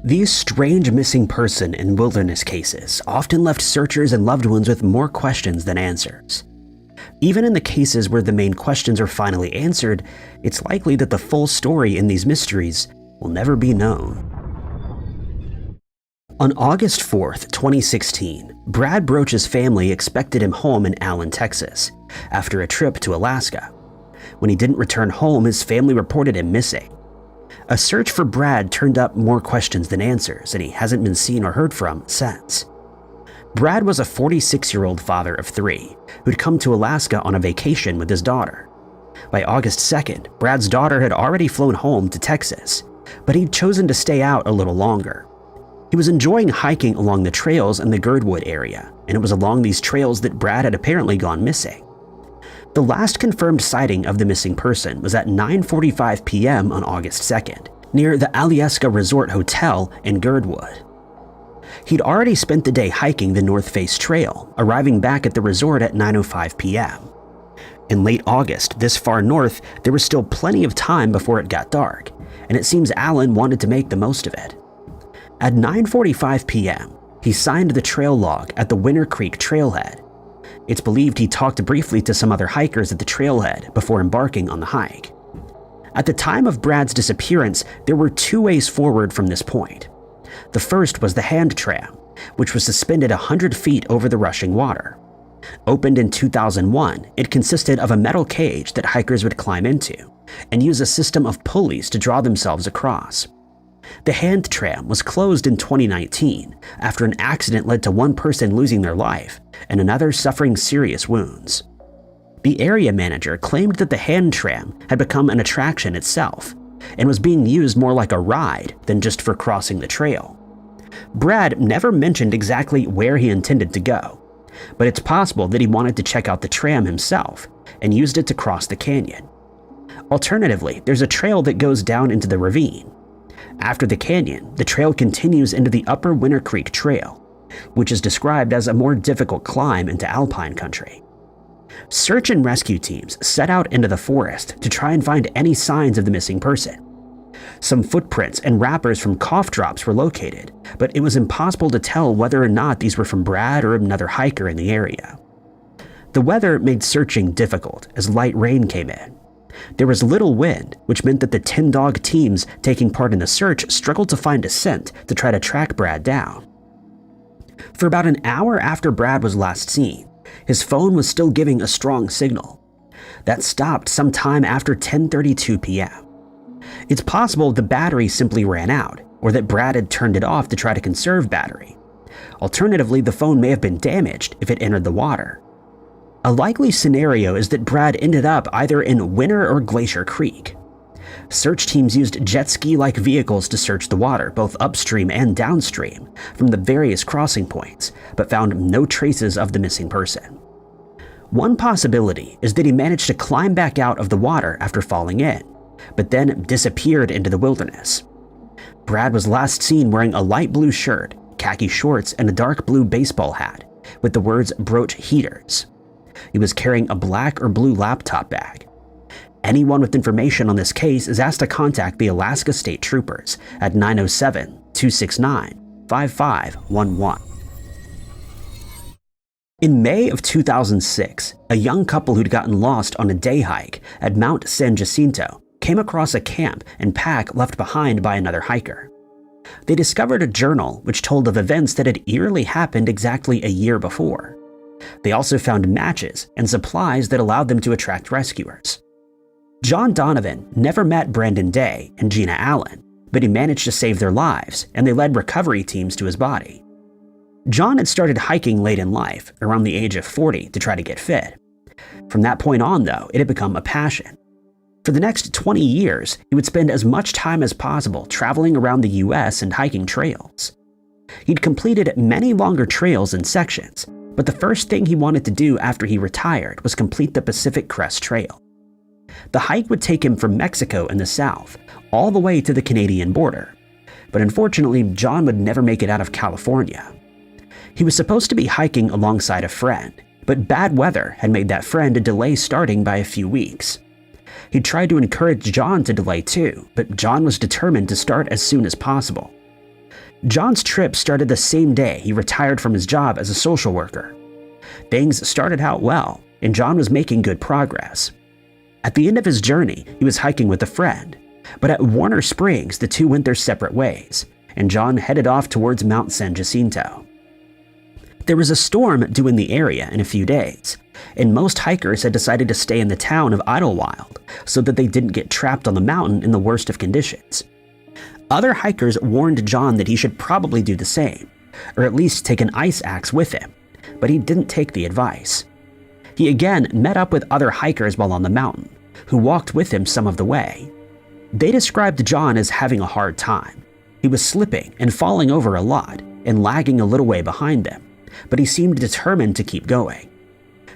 These strange missing person and wilderness cases often left searchers and loved ones with more questions than answers. Even in the cases where the main questions are finally answered, it's likely that the full story in these mysteries will never be known. On August 4th, 2016, Brad Broach's family expected him home in Allen, Texas, after a trip to Alaska. When he didn't return home, his family reported him missing. A search for Brad turned up more questions than answers, and he hasn't been seen or heard from since. Brad was a 46-year-old father of 3 who'd come to Alaska on a vacation with his daughter. By August 2nd, Brad's daughter had already flown home to Texas, but he'd chosen to stay out a little longer. He was enjoying hiking along the trails in the Girdwood area, and it was along these trails that Brad had apparently gone missing. The last confirmed sighting of the missing person was at 9:45 p.m. on August 2nd, near the Alyeska Resort Hotel in Girdwood. He'd already spent the day hiking the North Face Trail, arriving back at the resort at 9:05 p.m. In late August, this far north, there was still plenty of time before it got dark, and it seems Allen wanted to make the most of it. At 9:45 p.m., he signed the trail log at the Winter Creek trailhead. It's believed he talked briefly to some other hikers at the trailhead before embarking on the hike. At the time of Brad's disappearance, there were 2 ways forward from this point. The first was the hand tram, which was suspended 100 feet over the rushing water. Opened in 2001, it consisted of a metal cage that hikers would climb into and use a system of pulleys to draw themselves across. The hand tram was closed in 2019 after an accident led to one person losing their life and another suffering serious wounds. The area manager claimed that the hand tram had become an attraction itself and was being used more like a ride than just for crossing the trail. Brad never mentioned exactly where he intended to go, but it's possible that he wanted to check out the tram himself and used it to cross the canyon. Alternatively, there's a trail that goes down into the ravine. After the canyon, the trail continues into the Upper Winter Creek Trail, which is described as a more difficult climb into alpine country. Search and rescue teams set out into the forest to try and find any signs of the missing person. Some footprints and wrappers from cough drops were located, but it was impossible to tell whether or not these were from Brad or another hiker in the area. The weather made searching difficult as light rain came in. There was little wind, which meant that the 10-dog teams taking part in the search struggled to find a scent to try to track Brad down. For about an hour after Brad was last seen, his phone was still giving a strong signal. That stopped sometime after 10:32 p.m. It's possible the battery simply ran out, or that Brad had turned it off to try to conserve battery. Alternatively, the phone may have been damaged if it entered the water. A likely scenario is that Brad ended up either in Winter or Glacier Creek. Search teams used jet ski-like vehicles to search the water, both upstream and downstream, from the various crossing points, but found no traces of the missing person. One possibility is that he managed to climb back out of the water after falling in, but then disappeared into the wilderness. Brad was last seen wearing a light blue shirt, khaki shorts, and a dark blue baseball hat, with the words Broach Heaters. He was carrying a black or blue laptop bag. Anyone with information on this case is asked to contact the Alaska State Troopers at 907-269-5511. In May of 2006, a young couple who'd gotten lost on a day hike at Mount San Jacinto came across a camp and pack left behind by another hiker. They discovered a journal which told of events that had eerily happened exactly a year before. They also found matches and supplies that allowed them to attract rescuers. John Donovan never met Brandon Day and Gina Allen, but he managed to save their lives, and they led recovery teams to his body. John had started hiking late in life, around the age of 40, to try to get fit. From that point on, though, it had become a passion. For the next 20 years, he would spend as much time as possible traveling around the US and hiking trails. He'd completed many longer trails and sections, but the first thing he wanted to do after he retired was complete the Pacific Crest Trail. The hike would take him from Mexico in the south, all the way to the Canadian border. But unfortunately, John would never make it out of California. He was supposed to be hiking alongside a friend, but bad weather had made that friend delay starting by a few weeks. He tried to encourage John to delay too, but John was determined to start as soon as possible. John's trip started the same day he retired from his job as a social worker. Things started out well, and John was making good progress. At the end of his journey, he was hiking with a friend, but at Warner Springs, the two went their separate ways, and John headed off towards Mount San Jacinto. There was a storm due in the area in a few days, and most hikers had decided to stay in the town of Idlewild so that they didn't get trapped on the mountain in the worst of conditions. Other hikers warned John that he should probably do the same, or at least take an ice axe with him, but he didn't take the advice. He again met up with other hikers while on the mountain, who walked with him some of the way. They described John as having a hard time. He was slipping and falling over a lot and lagging a little way behind them, but he seemed determined to keep going.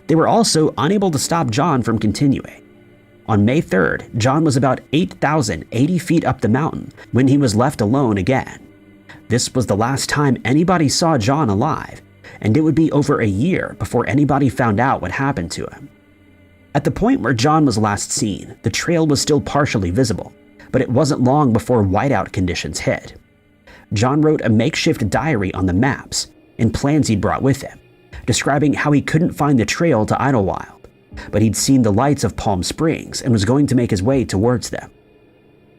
They were also unable to stop John from continuing. On May 3rd, John was about 8,080 feet up the mountain when he was left alone again. This was the last time anybody saw John alive, and it would be over a year before anybody found out what happened to him. At the point where John was last seen, the trail was still partially visible, but it wasn't long before whiteout conditions hit. John wrote a makeshift diary on the maps and plans he'd brought with him, describing how he couldn't find the trail to Idlewild, but he'd seen the lights of Palm Springs and was going to make his way towards them.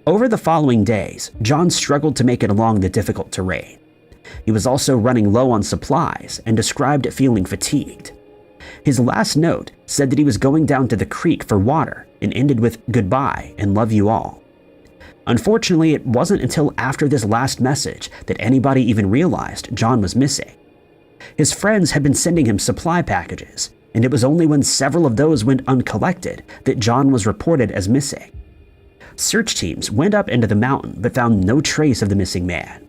Over the following days, John struggled to make it along the difficult terrain. He was also running low on supplies and described feeling fatigued. His last note said that he was going down to the creek for water and ended with "goodbye and love you all." Unfortunately, it wasn't until after this last message that anybody even realized John was missing. His friends had been sending him supply packages, and it was only when several of those went uncollected that John was reported as missing. Search teams went up into the mountain but found no trace of the missing man.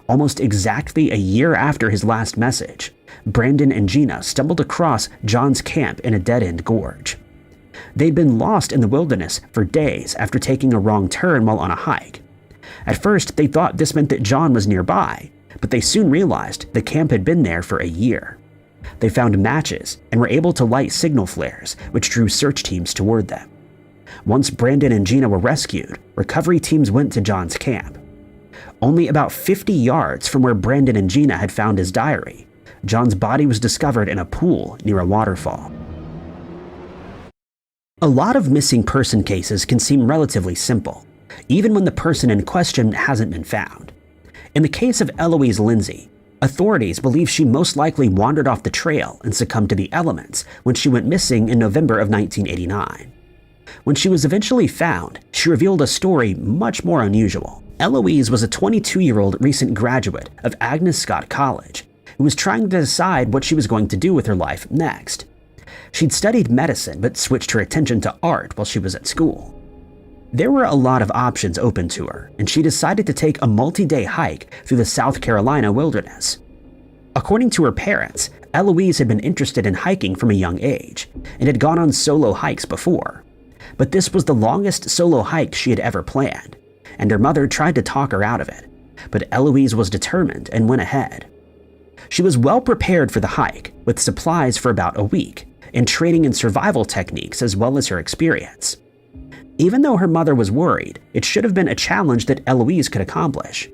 Almost exactly a year after his last message, Brandon and Gina stumbled across John's camp in a dead-end gorge. They'd been lost in the wilderness for days after taking a wrong turn while on a hike. At first, they thought this meant that John was nearby, but they soon realized the camp had been there for a year. They found matches and were able to light signal flares, which drew search teams toward them. Once Brandon and Gina were rescued, recovery teams went to John's camp. Only about 50 yards from where Brandon and Gina had found his diary, John's body was discovered in a pool near a waterfall. A lot of missing person cases can seem relatively simple, even when the person in question hasn't been found. In the case of Eloise Lindsay, authorities believe she most likely wandered off the trail and succumbed to the elements when she went missing in November of 1989. When she was eventually found, she revealed a story much more unusual. Eloise was a 22-year-old recent graduate of Agnes Scott College who was trying to decide what she was going to do with her life next. She'd studied medicine but switched her attention to art while she was at school. There were a lot of options open to her, and she decided to take a multi-day hike through the South Carolina wilderness. According to her parents, Eloise had been interested in hiking from a young age and had gone on solo hikes before. But this was the longest solo hike she had ever planned, and her mother tried to talk her out of it, but Eloise was determined and went ahead. She was well prepared for the hike, with supplies for about a week, and training in survival techniques as well as her experience. Even though her mother was worried, it should have been a challenge that Eloise could accomplish.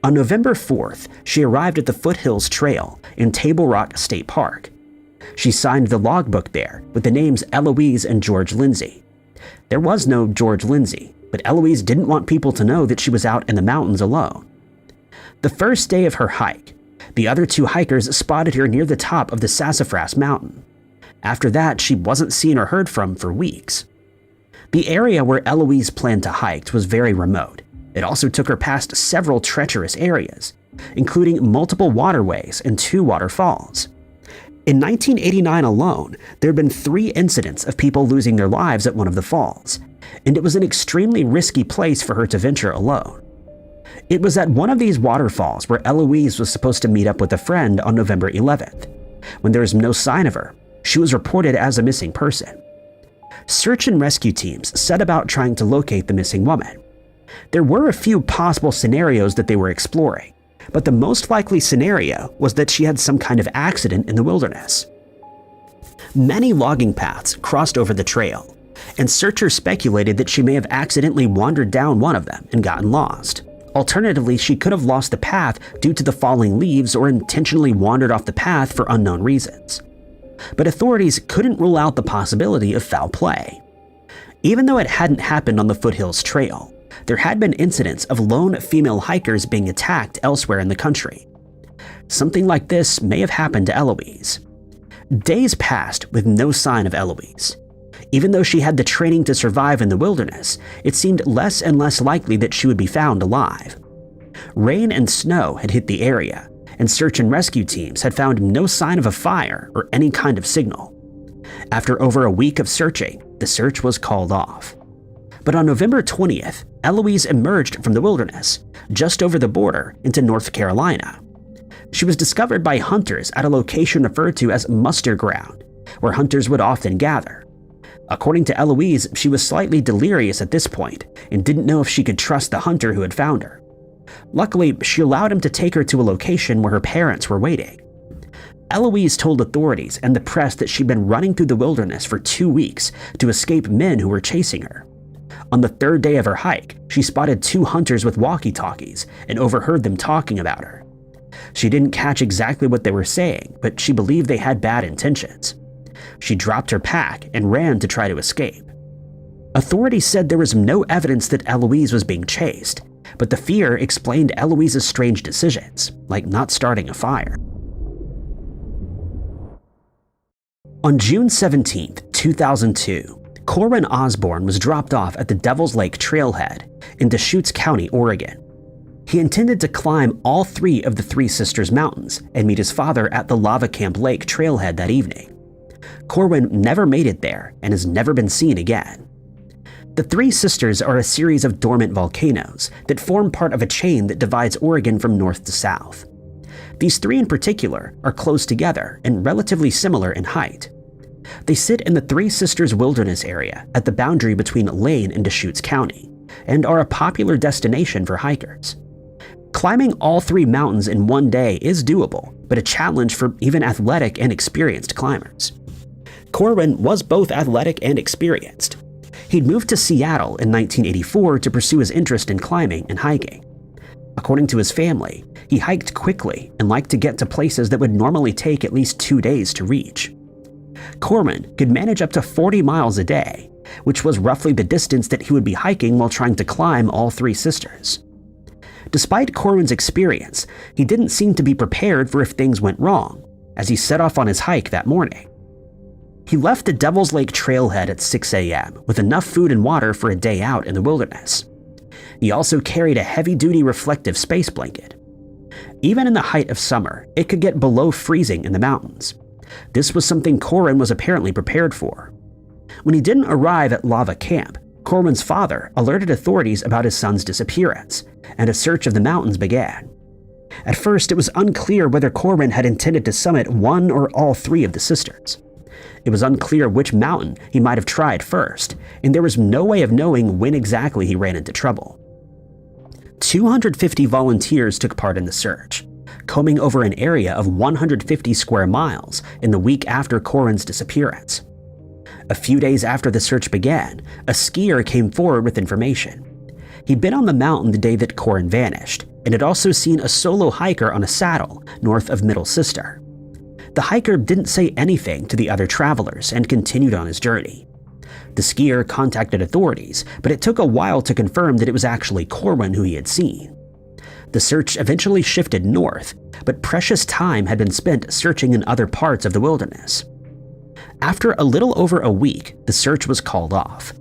On November 4th, she arrived at the Foothills Trail in Table Rock State Park. She signed the logbook there with the names Eloise and George Lindsay. There was no George Lindsay, but Eloise didn't want people to know that she was out in the mountains alone. The first day of her hike, the other two hikers spotted her near the top of the Sassafras Mountain. After that, she wasn't seen or heard from for weeks. The area where Eloise planned to hike was very remote. It also took her past several treacherous areas, including multiple waterways and 2 waterfalls. In 1989 alone, there had been 3 incidents of people losing their lives at one of the falls, and it was an extremely risky place for her to venture alone. It was at one of these waterfalls where Eloise was supposed to meet up with a friend on November 11th. When there was no sign of her, she was reported as a missing person. Search and rescue teams set about trying to locate the missing woman. There were a few possible scenarios that they were exploring, but the most likely scenario was that she had some kind of accident in the wilderness. Many logging paths crossed over the trail, and searchers speculated that she may have accidentally wandered down one of them and gotten lost. Alternatively, she could have lost the path due to the falling leaves or intentionally wandered off the path for unknown reasons. But authorities couldn't rule out the possibility of foul play. Even though it hadn't happened on the Foothills Trail, there had been incidents of lone female hikers being attacked elsewhere in the country. Something like this may have happened to Eloise. Days passed with no sign of Eloise. Even though she had the training to survive in the wilderness, it seemed less and less likely that she would be found alive. Rain and snow had hit the area, and search and rescue teams had found no sign of a fire or any kind of signal. After over a week of searching, the search was called off. But on November 20th, Eloise emerged from the wilderness, just over the border into North Carolina. She was discovered by hunters at a location referred to as Muster Ground, where hunters would often gather. According to Eloise, she was slightly delirious at this point and didn't know if she could trust the hunter who had found her. Luckily, she allowed him to take her to a location where her parents were waiting. Eloise told authorities and the press that she'd been running through the wilderness for 2 weeks to escape men who were chasing her. On the third day of her hike, she spotted 2 hunters with walkie-talkies and overheard them talking about her. She didn't catch exactly what they were saying, but she believed they had bad intentions. She dropped her pack and ran to try to escape. Authorities said there was no evidence that Eloise was being chased, but the fear explained Eloise's strange decisions, like not starting a fire. On June 17, 2002, Corwin Osborne was dropped off at the Devil's Lake Trailhead in Deschutes County, Oregon. He intended to climb all 3 of the Three Sisters Mountains and meet his father at the Lava Camp Lake Trailhead that evening. Corwin never made it there and has never been seen again. The Three Sisters are a series of dormant volcanoes that form part of a chain that divides Oregon from north to south. These 3 in particular are close together and relatively similar in height. They sit in the Three Sisters Wilderness area at the boundary between Lane and Deschutes County, and are a popular destination for hikers. Climbing all 3 mountains in one day is doable, but a challenge for even athletic and experienced climbers. Corwin was both athletic and experienced. He'd moved to Seattle in 1984 to pursue his interest in climbing and hiking. According to his family, he hiked quickly and liked to get to places that would normally take at least 2 days to reach. Corwin could manage up to 40 miles a day, which was roughly the distance that he would be hiking while trying to climb all 3 sisters. Despite Corwin's experience, he didn't seem to be prepared for if things went wrong, as he set off on his hike that morning. He left the Devil's Lake Trailhead at 6 a.m. with enough food and water for a day out in the wilderness. He also carried a heavy-duty reflective space blanket. Even in the height of summer, it could get below freezing in the mountains. This was something Corwin was apparently prepared for. When he didn't arrive at Lava Camp, Corwin's father alerted authorities about his son's disappearance, and a search of the mountains began. At first, it was unclear whether Corwin had intended to summit one or all 3 of the sisters. It was unclear which mountain he might have tried first, and there was no way of knowing when exactly he ran into trouble. 250 volunteers took part in the search, combing over an area of 150 square miles in the week after Corwin's disappearance. A few days after the search began, a skier came forward with information. He'd been on the mountain the day that Corwin vanished, and had also seen a solo hiker on a saddle north of Middle Sister. The hiker didn't say anything to the other travelers and continued on his journey. The skier contacted authorities, but it took a while to confirm that it was actually Corwin who he had seen. The search eventually shifted north, but precious time had been spent searching in other parts of the wilderness. After a little over a week, the search was called off.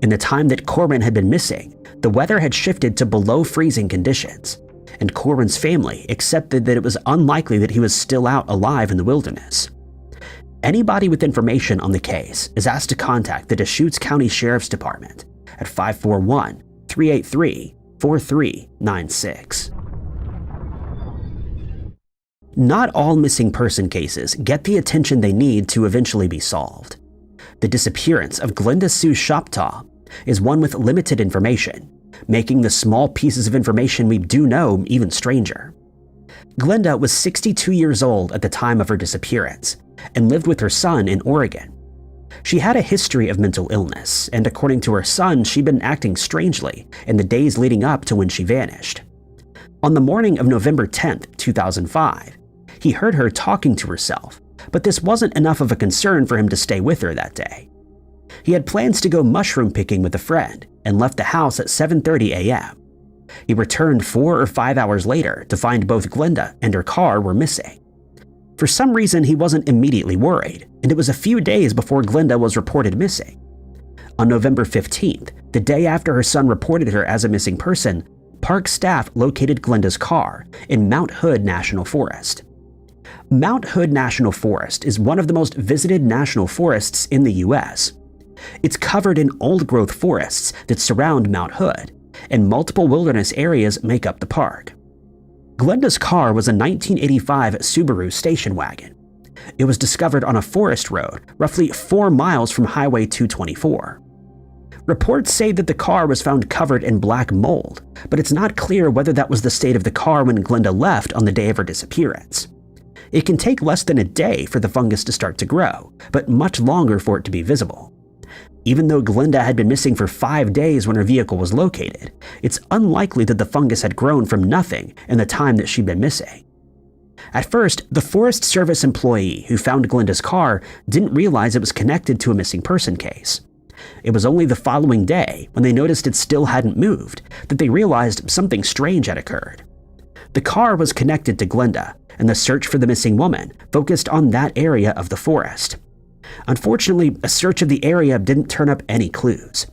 In the time that Corwin had been missing, the weather had shifted to below freezing conditions, and Corwin's family accepted that it was unlikely that he was still out alive in the wilderness. Anybody with information on the case is asked to contact the Deschutes County Sheriff's Department at 541-383-4396. Not all missing person cases get the attention they need to eventually be solved. The disappearance of Glenda Sue Shoptaw is one with limited information, making the small pieces of information we do know even stranger. Glenda was 62 years old at the time of her disappearance and lived with her son in Oregon. She had a history of mental illness, and according to her son, she'd been acting strangely in the days leading up to when she vanished. On the morning of November 10, 2005, he heard her talking to herself, but this wasn't enough of a concern for him to stay with her that day. He had plans to go mushroom picking with a friend and left the house at 7:30 a.m. He returned 4 or 5 hours later to find both Glenda and her car were missing. For some reason, he wasn't immediately worried, and it was a few days before Glenda was reported missing. On November 15th, the day after her son reported her as a missing person, park staff located Glenda's car in Mount Hood National Forest. Mount Hood National Forest is one of the most visited national forests in the U.S. It's covered in old-growth forests that surround Mount Hood, and multiple wilderness areas make up the park. Glenda's car was a 1985 Subaru station wagon. It was discovered on a forest road roughly 4 miles from Highway 224. Reports say that the car was found covered in black mold, but it's not clear whether that was the state of the car when Glenda left on the day of her disappearance. It can take less than a day for the fungus to start to grow, but much longer for it to be visible. Even though Glenda had been missing for 5 days when her vehicle was located, it's unlikely that the fungus had grown from nothing in the time that she'd been missing. At first, the Forest Service employee who found Glenda's car didn't realize it was connected to a missing person case. It was only the following day, when they noticed it still hadn't moved, that they realized something strange had occurred. The car was connected to Glenda, and the search for the missing woman focused on that area of the forest. Unfortunately, a search of the area didn't turn up any clues.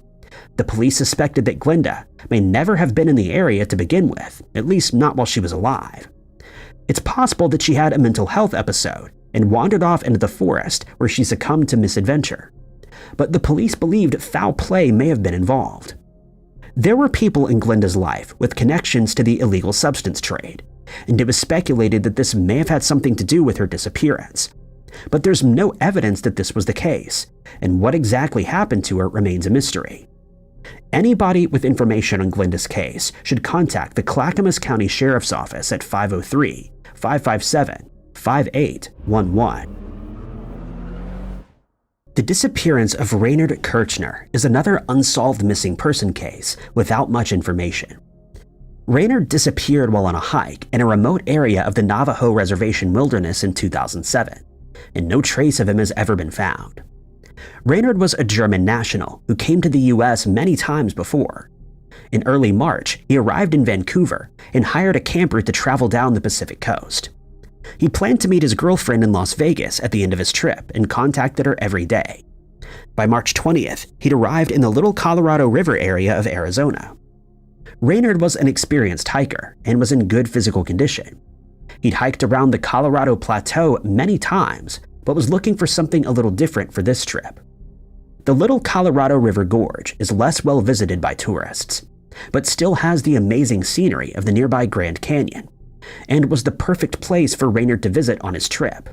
The police suspected that Glenda may never have been in the area to begin with, at least not while she was alive. It's possible that she had a mental health episode and wandered off into the forest where she succumbed to misadventure. But the police believed foul play may have been involved. There were people in Glenda's life with connections to the illegal substance trade, and it was speculated that this may have had something to do with her disappearance. But there's no evidence that this was the case, and what exactly happened to her remains a mystery. Anybody with information on Glenda's case should contact the Clackamas County Sheriff's Office at 503-557-5811. The disappearance of Raynard Kirchner is another unsolved missing person case without much information. Raynard disappeared while on a hike in a remote area of the Navajo Reservation wilderness in 2007, and no trace of him has ever been found. Raynard was a German national who came to the U.S. many times before. In early March, he arrived in Vancouver and hired a camper to travel down the Pacific coast. He planned to meet his girlfriend in Las Vegas at the end of his trip and contacted her every day. By March 20th, he'd arrived in the Little Colorado River area of Arizona. Raynard was an experienced hiker and was in good physical condition. He'd hiked around the Colorado Plateau many times, but was looking for something a little different for this trip. The Little Colorado River Gorge is less well visited by tourists, but still has the amazing scenery of the nearby Grand Canyon, and was the perfect place for Raynard to visit on his trip.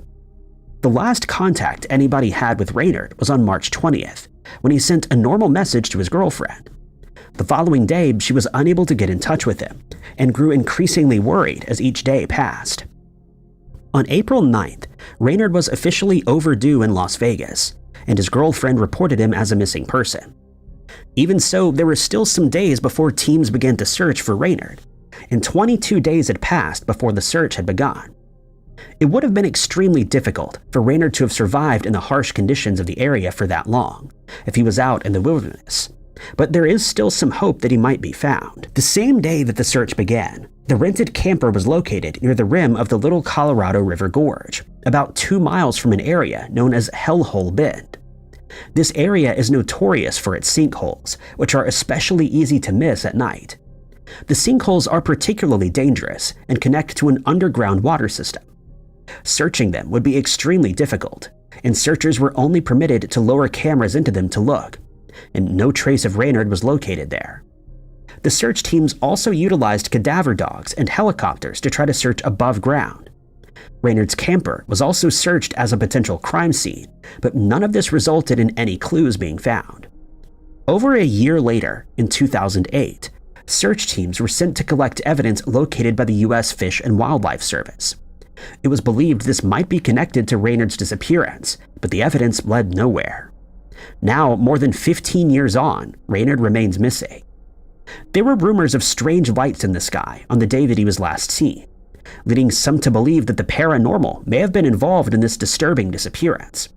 The last contact anybody had with Raynard was on March 20th, when he sent a normal message to his girlfriend. The following day, she was unable to get in touch with him, and grew increasingly worried as each day passed. On April 9th, Raynard was officially overdue in Las Vegas, and his girlfriend reported him as a missing person. Even so, there were still some days before teams began to search for Raynard, and 22 days had passed before the search had begun. It would have been extremely difficult for Raynard to have survived in the harsh conditions of the area for that long, if he was out in the wilderness. But there is still some hope that he might be found. The same day that the search began, the rented camper was located near the rim of the Little Colorado River Gorge, about 2 miles from an area known as Hellhole Bend. This area is notorious for its sinkholes, which are especially easy to miss at night. The sinkholes are particularly dangerous and connect to an underground water system. Searching them would be extremely difficult, and searchers were only permitted to lower cameras into them to look, and no trace of Raynard was located there. The search teams also utilized cadaver dogs and helicopters to try to search above ground. Raynard's camper was also searched as a potential crime scene, but none of this resulted in any clues being found. Over a year later, in 2008, search teams were sent to collect evidence located by the U.S. Fish and Wildlife Service. It was believed this might be connected to Raynard's disappearance, but the evidence led nowhere. Now, more than 15 years on, Raynard remains missing. There were rumors of strange lights in the sky on the day that he was last seen, leading some to believe that the paranormal may have been involved in this disturbing disappearance.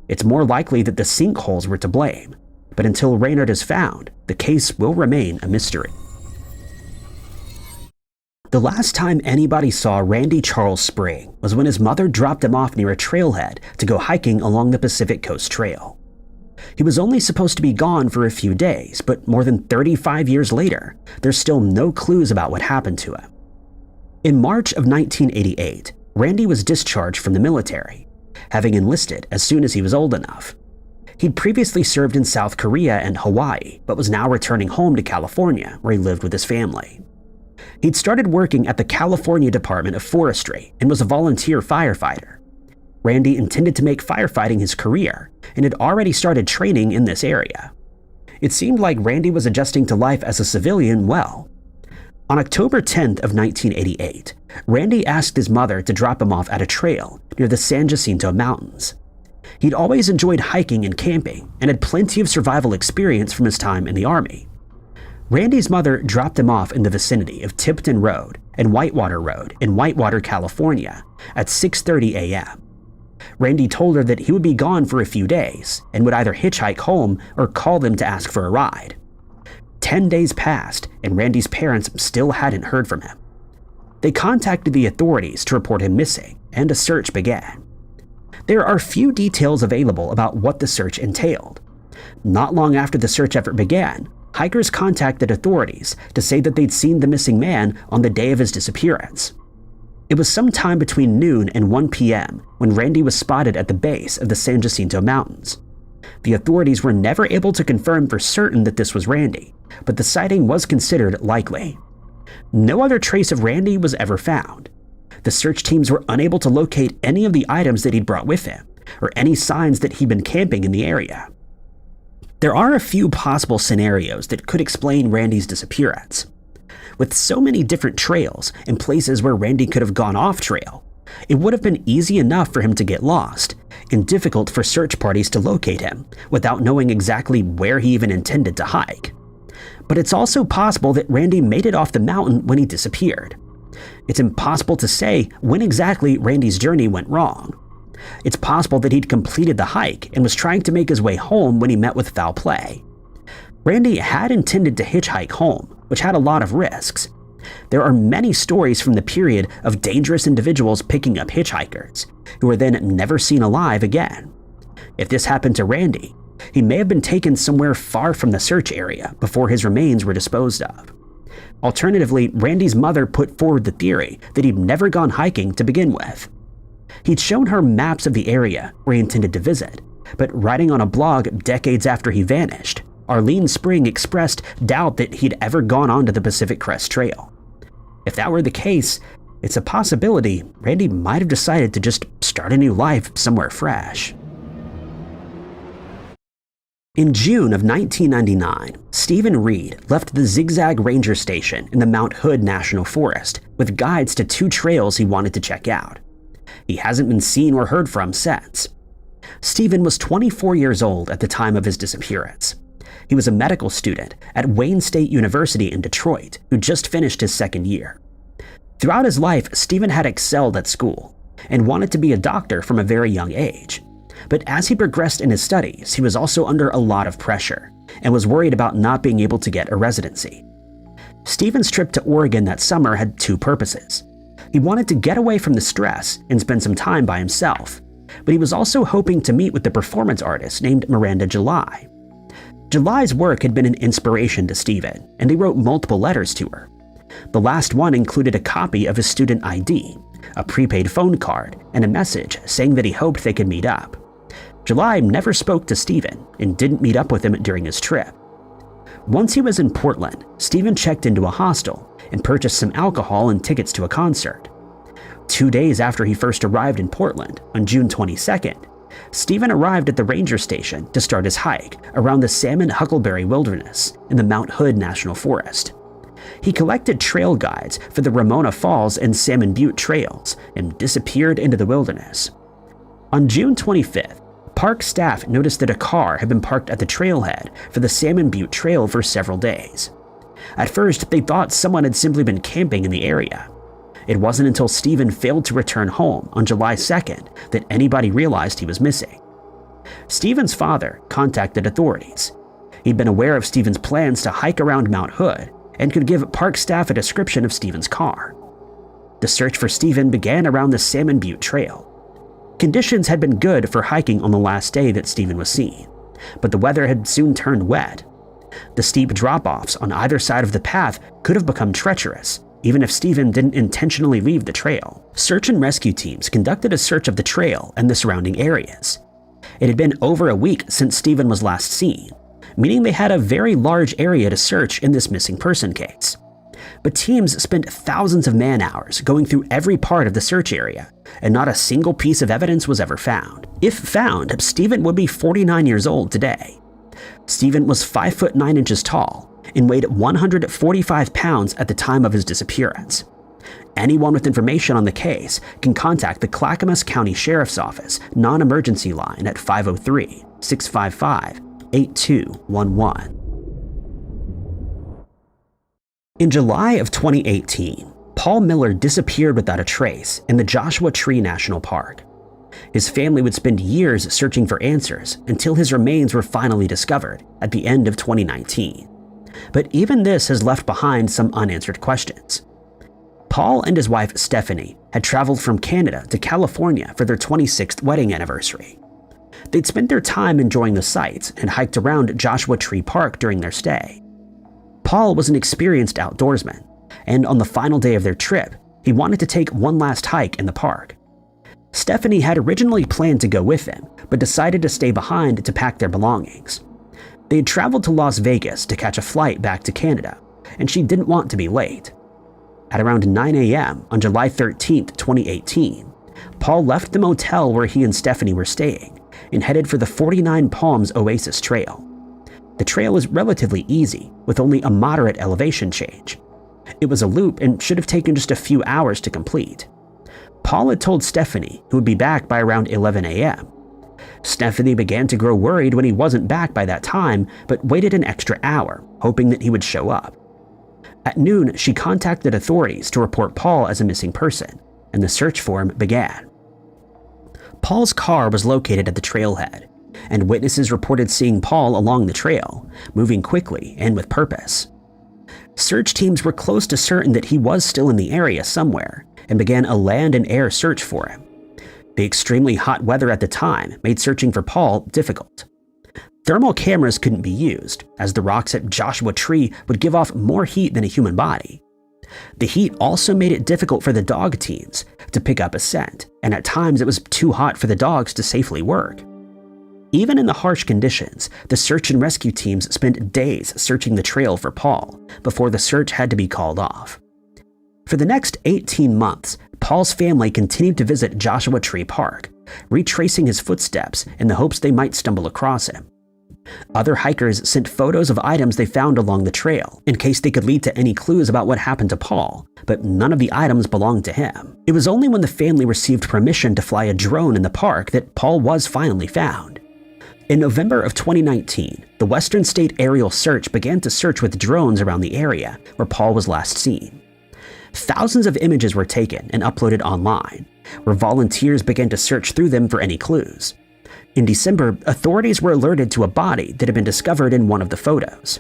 It's more likely that the sinkholes were to blame, but until Raynard is found, the case will remain a mystery. The last time anybody saw Randy Charles Spring was when his mother dropped him off near a trailhead to go hiking along the Pacific Coast Trail. He was only supposed to be gone for a few days, but more than 35 years later, there's still no clues about what happened to him. In March of 1988, Randy was discharged from the military, having enlisted as soon as he was old enough. He'd previously served in South Korea and Hawaii, but was now returning home to California, where he lived with his family. He'd started working at the California Department of Forestry and was a volunteer firefighter. Randy intended to make firefighting his career and had already started training in this area. It seemed like Randy was adjusting to life as a civilian well. On October 10th of 1988, Randy asked his mother to drop him off at a trail near the San Jacinto Mountains. He'd always enjoyed hiking and camping and had plenty of survival experience from his time in the Army. Randy's mother dropped him off in the vicinity of Tipton Road and Whitewater Road in Whitewater, California at 6:30 a.m. Randy told her that he would be gone for a few days and would either hitchhike home or call them to ask for a ride. 10 days passed and Randy's parents still hadn't heard from him. They contacted the authorities to report him missing, and a search began. There are few details available about what the search entailed. Not long after the search effort began, hikers contacted authorities to say that they'd seen the missing man on the day of his disappearance. It was sometime between noon and 1 p.m. when Randy was spotted at the base of the San Jacinto Mountains. The authorities were never able to confirm for certain that this was Randy, but the sighting was considered likely. No other trace of Randy was ever found. The search teams were unable to locate any of the items that he'd brought with him, or any signs that he'd been camping in the area. There are a few possible scenarios that could explain Randy's disappearance. With so many different trails and places where Randy could have gone off trail, it would have been easy enough for him to get lost, and difficult for search parties to locate him without knowing exactly where he even intended to hike. But it's also possible that Randy made it off the mountain when he disappeared. It's impossible to say when exactly Randy's journey went wrong. It's possible that he'd completed the hike and was trying to make his way home when he met with foul play. Randy had intended to hitchhike home, which had a lot of risks. There are many stories from the period of dangerous individuals picking up hitchhikers, who were then never seen alive again. If this happened to Randy, he may have been taken somewhere far from the search area before his remains were disposed of. Alternatively, Randy's mother put forward the theory that he'd never gone hiking to begin with. He'd shown her maps of the area where he intended to visit, but writing on a blog decades after he vanished, Arlene Spring expressed doubt that he'd ever gone onto the Pacific Crest Trail. If that were the case, it's a possibility Randy might have decided to just start a new life somewhere fresh. In June of 1999, Stephen Reed left the Zigzag Ranger Station in the Mount Hood National Forest with guides to 2 trails he wanted to check out. He hasn't been seen or heard from since. Stephen was 24 years old at the time of his disappearance. He was a medical student at Wayne State University in Detroit who just finished his 2nd year. Throughout his life, Stephen had excelled at school and wanted to be a doctor from a very young age. But as he progressed in his studies, he was also under a lot of pressure and was worried about not being able to get a residency. Stephen's trip to Oregon that summer had 2 purposes. He wanted to get away from the stress and spend some time by himself, but he was also hoping to meet with the performance artist named Miranda July. July's work had been an inspiration to Stephen, and he wrote multiple letters to her. The last one included a copy of his student ID, a prepaid phone card, and a message saying that he hoped they could meet up. July never spoke to Stephen and didn't meet up with him during his trip. Once he was in Portland, Stephen checked into a hostel and purchased some alcohol and tickets to a concert. 2 days after he first arrived in Portland, on June 22nd, Stephen arrived at the ranger station to start his hike around the Salmon Huckleberry Wilderness in the Mount Hood National Forest. He collected trail guides for the Ramona Falls and Salmon Butte trails and disappeared into the wilderness. On June 25th, Park staff noticed that a car had been parked at the trailhead for the Salmon Butte Trail for several days. At first, they thought someone had simply been camping in the area. It wasn't until Stephen failed to return home on July 2nd that anybody realized he was missing. Stephen's father contacted authorities. He'd been aware of Stephen's plans to hike around Mount Hood and could give park staff a description of Stephen's car. The search for Stephen began around the Salmon Butte Trail. Conditions had been good for hiking on the last day that Stephen was seen, but the weather had soon turned wet. The steep drop-offs on either side of the path could have become treacherous, even if Stephen didn't intentionally leave the trail. Search and rescue teams conducted a search of the trail and the surrounding areas. It had been over a week since Stephen was last seen, meaning they had a very large area to search in this missing person case. But teams spent thousands of man-hours going through every part of the search area, and not a single piece of evidence was ever found. If found, Stephen would be 49 years old today. Stephen was 5 foot 9 inches tall and weighed 145 pounds at the time of his disappearance. Anyone with information on the case can contact the Clackamas County Sheriff's Office non-emergency line at 503-655-8211. In July of 2018, Paul Miller disappeared without a trace in the Joshua Tree National Park. His family would spend years searching for answers until his remains were finally discovered at the end of 2019. But even this has left behind some unanswered questions. Paul and his wife Stephanie had traveled from Canada to California for their 26th wedding anniversary. They'd spent their time enjoying the sights and hiked around Joshua Tree Park during their stay. Paul was an experienced outdoorsman, and on the final day of their trip, he wanted to take one last hike in the park. Stephanie had originally planned to go with him, but decided to stay behind to pack their belongings. They had traveled to Las Vegas to catch a flight back to Canada, and she didn't want to be late. At around 9 a.m. on July 13, 2018, Paul left the motel where he and Stephanie were staying and headed for the 49 Palms Oasis Trail. The trail is relatively easy, with only a moderate elevation change. It was a loop and should have taken just a few hours to complete. Paul had told Stephanie he would be back by around 11 a.m. Stephanie began to grow worried when he wasn't back by that time, but waited an extra hour, hoping that he would show up. At noon, she contacted authorities to report Paul as a missing person, and the search for him began. Paul's car was located at the trailhead, and witnesses reported seeing Paul along the trail, moving quickly and with purpose. Search teams were close to certain that he was still in the area somewhere, and began a land and air search for him. The extremely hot weather at the time made searching for Paul difficult. Thermal cameras couldn't be used, as the rocks at Joshua Tree would give off more heat than a human body. The heat also made it difficult for the dog teams to pick up a scent, and at times it was too hot for the dogs to safely work. Even in the harsh conditions, the search and rescue teams spent days searching the trail for Paul before the search had to be called off. For the next 18 months, Paul's family continued to visit Joshua Tree Park, retracing his footsteps in the hopes they might stumble across him. Other hikers sent photos of items they found along the trail in case they could lead to any clues about what happened to Paul, but none of the items belonged to him. It was only when the family received permission to fly a drone in the park that Paul was finally found. In November of 2019, the Western State Aerial Search began to search with drones around the area where Paul was last seen. Thousands of images were taken and uploaded online, where volunteers began to search through them for any clues. In December, authorities were alerted to a body that had been discovered in one of the photos.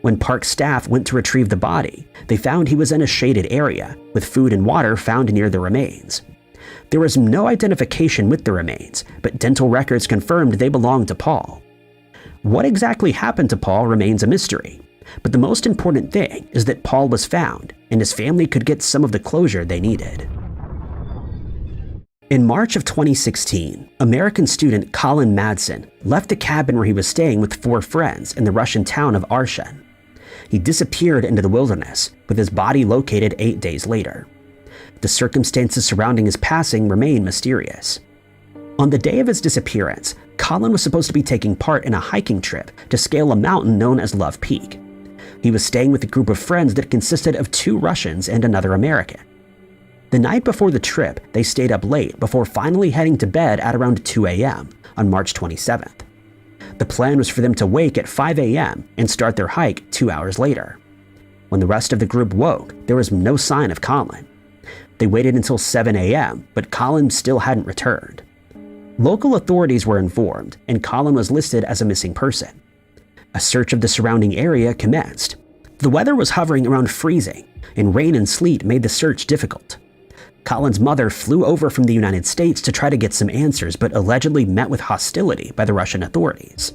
When park staff went to retrieve the body, they found he was in a shaded area, with food and water found near the remains. There was no identification with the remains, but dental records confirmed they belonged to Paul. What exactly happened to Paul remains a mystery, but the most important thing is that Paul was found and his family could get some of the closure they needed. In March of 2016, American student Colin Madsen left the cabin where he was staying with 4 friends in the Russian town of Arshan. He disappeared into the wilderness, with his body located 8 days later. The circumstances surrounding his passing remain mysterious. On the day of his disappearance, Colin was supposed to be taking part in a hiking trip to scale a mountain known as Love Peak. He was staying with a group of friends that consisted of 2 Russians and another American. The night before the trip, they stayed up late before finally heading to bed at around 2 a.m., on March 27th. The plan was for them to wake at 5 a.m. and start their hike 2 hours later. When the rest of the group woke, there was no sign of Colin. They waited until 7 a.m., but Colin still hadn't returned. Local authorities were informed, and Colin was listed as a missing person. A search of the surrounding area commenced. The weather was hovering around freezing, and rain and sleet made the search difficult. Colin's mother flew over from the United States to try to get some answers, but allegedly met with hostility by the Russian authorities.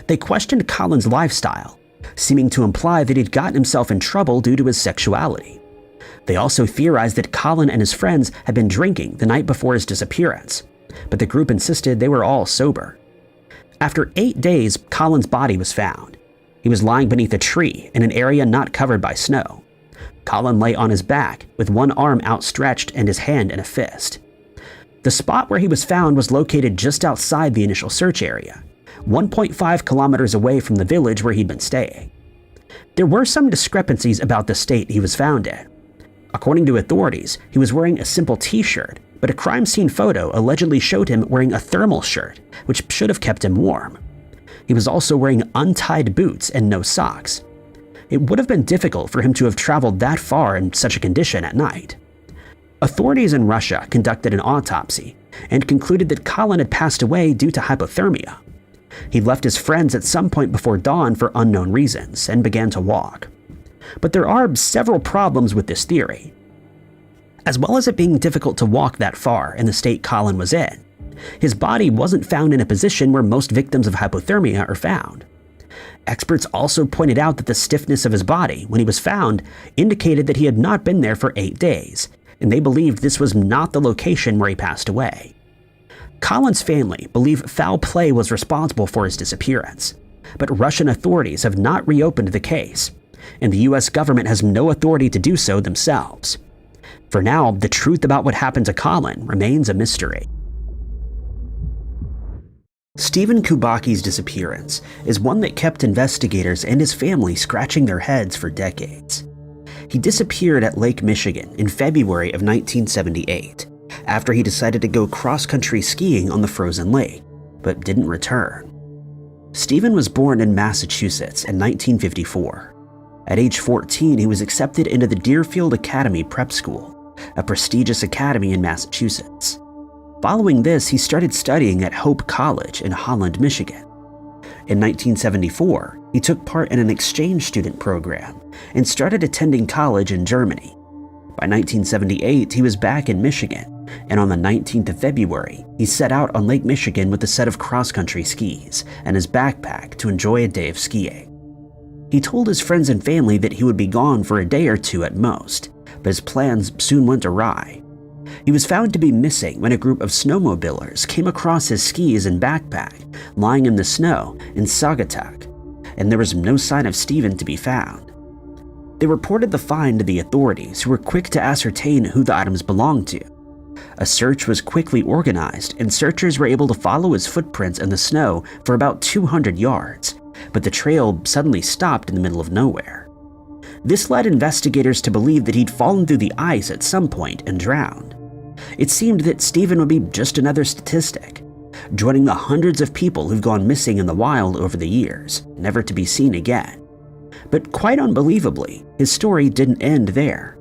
They questioned Colin's lifestyle, seeming to imply that he'd gotten himself in trouble due to his sexuality. They also theorized that Colin and his friends had been drinking the night before his disappearance, but the group insisted they were all sober. After 8 days, Colin's body was found. He was lying beneath a tree in an area not covered by snow. Colin lay on his back with one arm outstretched and his hand in a fist. The spot where he was found was located just outside the initial search area, 1.5 kilometers away from the village where he'd been staying. There were some discrepancies about the state he was found in. According to authorities, he was wearing a simple t-shirt, but a crime scene photo allegedly showed him wearing a thermal shirt, which should have kept him warm. He was also wearing untied boots and no socks. It would have been difficult for him to have traveled that far in such a condition at night. Authorities in Russia conducted an autopsy and concluded that Colin had passed away due to hypothermia. He left his friends at some point before dawn for unknown reasons and began to walk. But there are several problems with this theory. As well as it being difficult to walk that far in the state Colin was in, his body wasn't found in a position where most victims of hypothermia are found. Experts also pointed out that the stiffness of his body when he was found indicated that he had not been there for 8 days, and they believed this was not the location where he passed away. Colin's family believe foul play was responsible for his disappearance, but Russian authorities have not reopened the case, and the US government has no authority to do so themselves. For now, the truth about what happened to Colin remains a mystery. Stephen Kubaki's disappearance is one that kept investigators and his family scratching their heads for decades. He disappeared at Lake Michigan in February of 1978 after he decided to go cross-country skiing on the frozen lake, but didn't return. Stephen was born in Massachusetts in 1954. At age 14, he was accepted into the Deerfield Academy Prep School, a prestigious academy in Massachusetts. Following this, he started studying at Hope College in Holland, Michigan. In 1974, he took part in an exchange student program and started attending college in Germany. By 1978, he was back in Michigan, and on the 19th of February, he set out on Lake Michigan with a set of cross-country skis and his backpack to enjoy a day of skiing. He told his friends and family that he would be gone for a day or two at most, but his plans soon went awry. He was found to be missing when a group of snowmobilers came across his skis and backpack lying in the snow in Saugatuck, and there was no sign of Stephen to be found. They reported the find to the authorities, who were quick to ascertain who the items belonged to. A search was quickly organized, and searchers were able to follow his footprints in the snow for about 200 yards, but the trail suddenly stopped in the middle of nowhere. This led investigators to believe that he'd fallen through the ice at some point and drowned. It seemed that Stephen would be just another statistic, joining the hundreds of people who've gone missing in the wild over the years, never to be seen again. But quite unbelievably, his story didn't end there.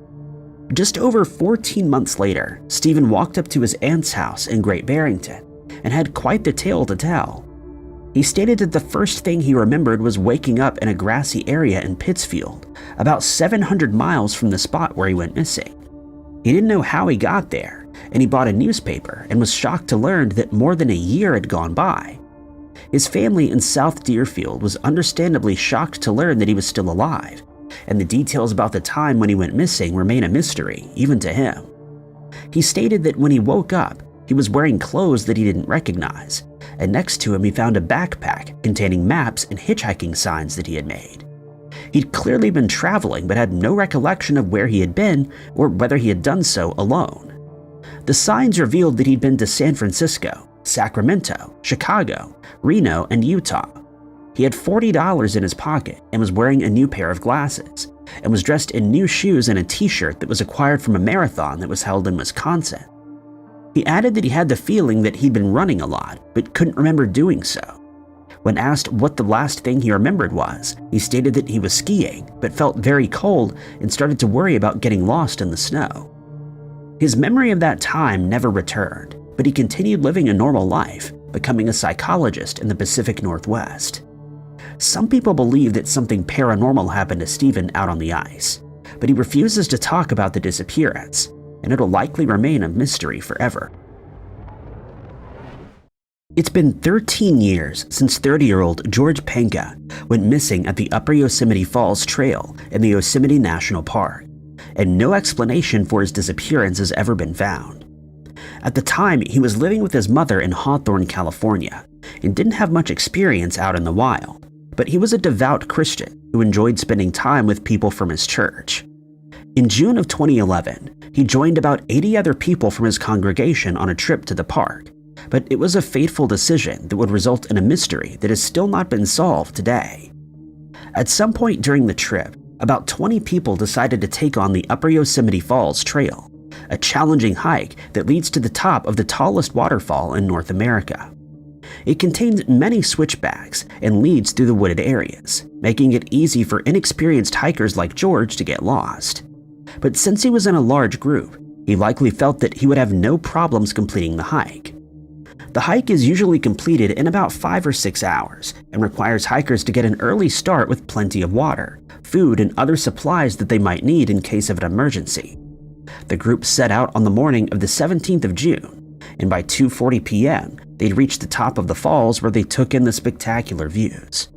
Just over 14 months later, Stephen walked up to his aunt's house in Great Barrington and had quite the tale to tell. He stated that the first thing he remembered was waking up in a grassy area in Pittsfield, about 700 miles from the spot where he went missing. He didn't know how he got there, and he bought a newspaper and was shocked to learn that more than a year had gone by. His family in South Deerfield was understandably shocked to learn that he was still alive, and the details about the time when he went missing remain a mystery, even to him. He stated that when he woke up, he was wearing clothes that he didn't recognize, and next to him he found a backpack containing maps and hitchhiking signs that he had made. He'd clearly been traveling but had no recollection of where he had been or whether he had done so alone. The signs revealed that he'd been to San Francisco, Sacramento, Chicago, Reno, and Utah. He had $40 in his pocket and was wearing a new pair of glasses, and was dressed in new shoes and a t-shirt that was acquired from a marathon that was held in Wisconsin. He added that he had the feeling that he'd been running a lot, but couldn't remember doing so. When asked what the last thing he remembered was, he stated that he was skiing, but felt very cold and started to worry about getting lost in the snow. His memory of that time never returned, but he continued living a normal life, becoming a psychologist in the Pacific Northwest. Some people believe that something paranormal happened to Stephen out on the ice, but he refuses to talk about the disappearance, and it'll likely remain a mystery forever. It's been 13 years since 30-year-old George Penka went missing at the Upper Yosemite Falls Trail in the Yosemite National Park, and no explanation for his disappearance has ever been found. At the time, he was living with his mother in Hawthorne, California, and didn't have much experience out in the wild, but he was a devout Christian who enjoyed spending time with people from his church. In June of 2011, he joined about 80 other people from his congregation on a trip to the park, but it was a fateful decision that would result in a mystery that has still not been solved today. At some point during the trip, about 20 people decided to take on the Upper Yosemite Falls Trail, a challenging hike that leads to the top of the tallest waterfall in North America. It contains many switchbacks and leads through the wooded areas, making it easy for inexperienced hikers like George to get lost. But since he was in a large group, he likely felt that he would have no problems completing the hike. The hike is usually completed in about 5 or 6 hours and requires hikers to get an early start with plenty of water, food, and other supplies that they might need in case of an emergency. The group set out on the morning of the 17th of June, and by 2:40 p.m., they'd reached the top of the falls where they took in the spectacular views.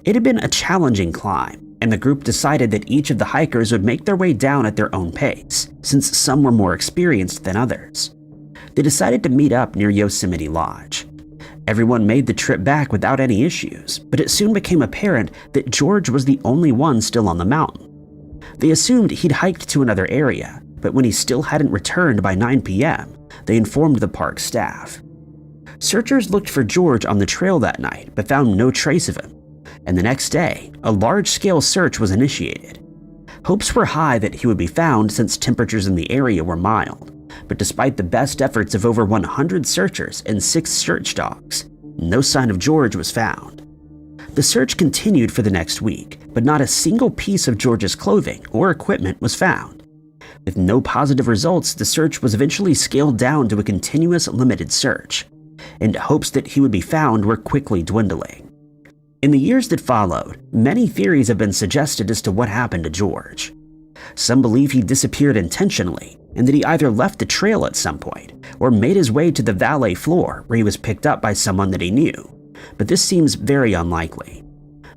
It had been a challenging climb, and the group decided that each of the hikers would make their way down at their own pace, since some were more experienced than others. They decided to meet up near Yosemite Lodge. Everyone made the trip back without any issues, but it soon became apparent that George was the only one still on the mountain. They assumed he'd hiked to another area, but when he still hadn't returned by 9 p.m., they informed the park staff. Searchers looked for George on the trail that night, but found no trace of him, and the next day, a large-scale search was initiated. Hopes were high that he would be found since temperatures in the area were mild, but despite the best efforts of over 100 searchers and 6 search dogs, no sign of George was found. The search continued for the next week, but not a single piece of George's clothing or equipment was found. With no positive results, the search was eventually scaled down to a continuous limited search, and hopes that he would be found were quickly dwindling. In the years that followed, many theories have been suggested as to what happened to George. Some believe he disappeared intentionally, and that he either left the trail at some point or made his way to the valley floor where he was picked up by someone that he knew, but this seems very unlikely.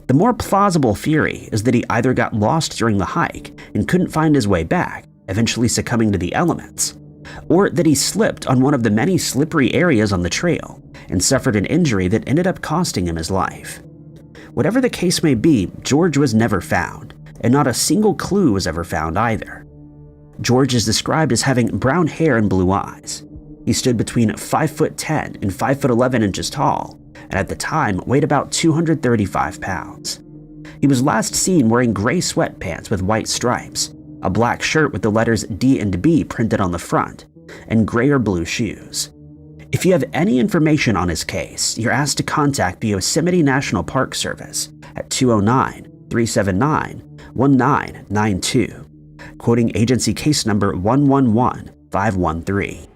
The more plausible theory is that he either got lost during the hike and couldn't find his way back, eventually succumbing to the elements, or that he slipped on one of the many slippery areas on the trail and suffered an injury that ended up costing him his life. Whatever the case may be, George was never found, and not a single clue was ever found either. George is described as having brown hair and blue eyes. He stood between 5'10" and 5'11" inches tall, and at the time weighed about 235 pounds. He was last seen wearing gray sweatpants with white stripes, a black shirt with the letters D and B printed on the front, and gray or blue shoes. If you have any information on his case, you're asked to contact the Yosemite National Park Service at 209-379-1992, quoting agency case number 111513.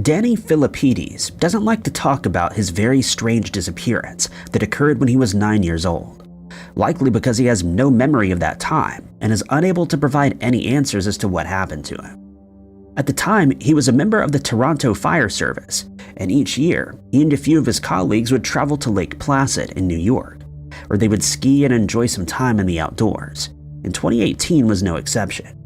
Danny Philippides doesn't like to talk about his very strange disappearance that occurred when he was 9 years old, likely because he has no memory of that time and is unable to provide any answers as to what happened to him. At the time, he was a member of the Toronto Fire Service, and each year, he and a few of his colleagues would travel to Lake Placid in New York, where they would ski and enjoy some time in the outdoors, and 2018 was no exception.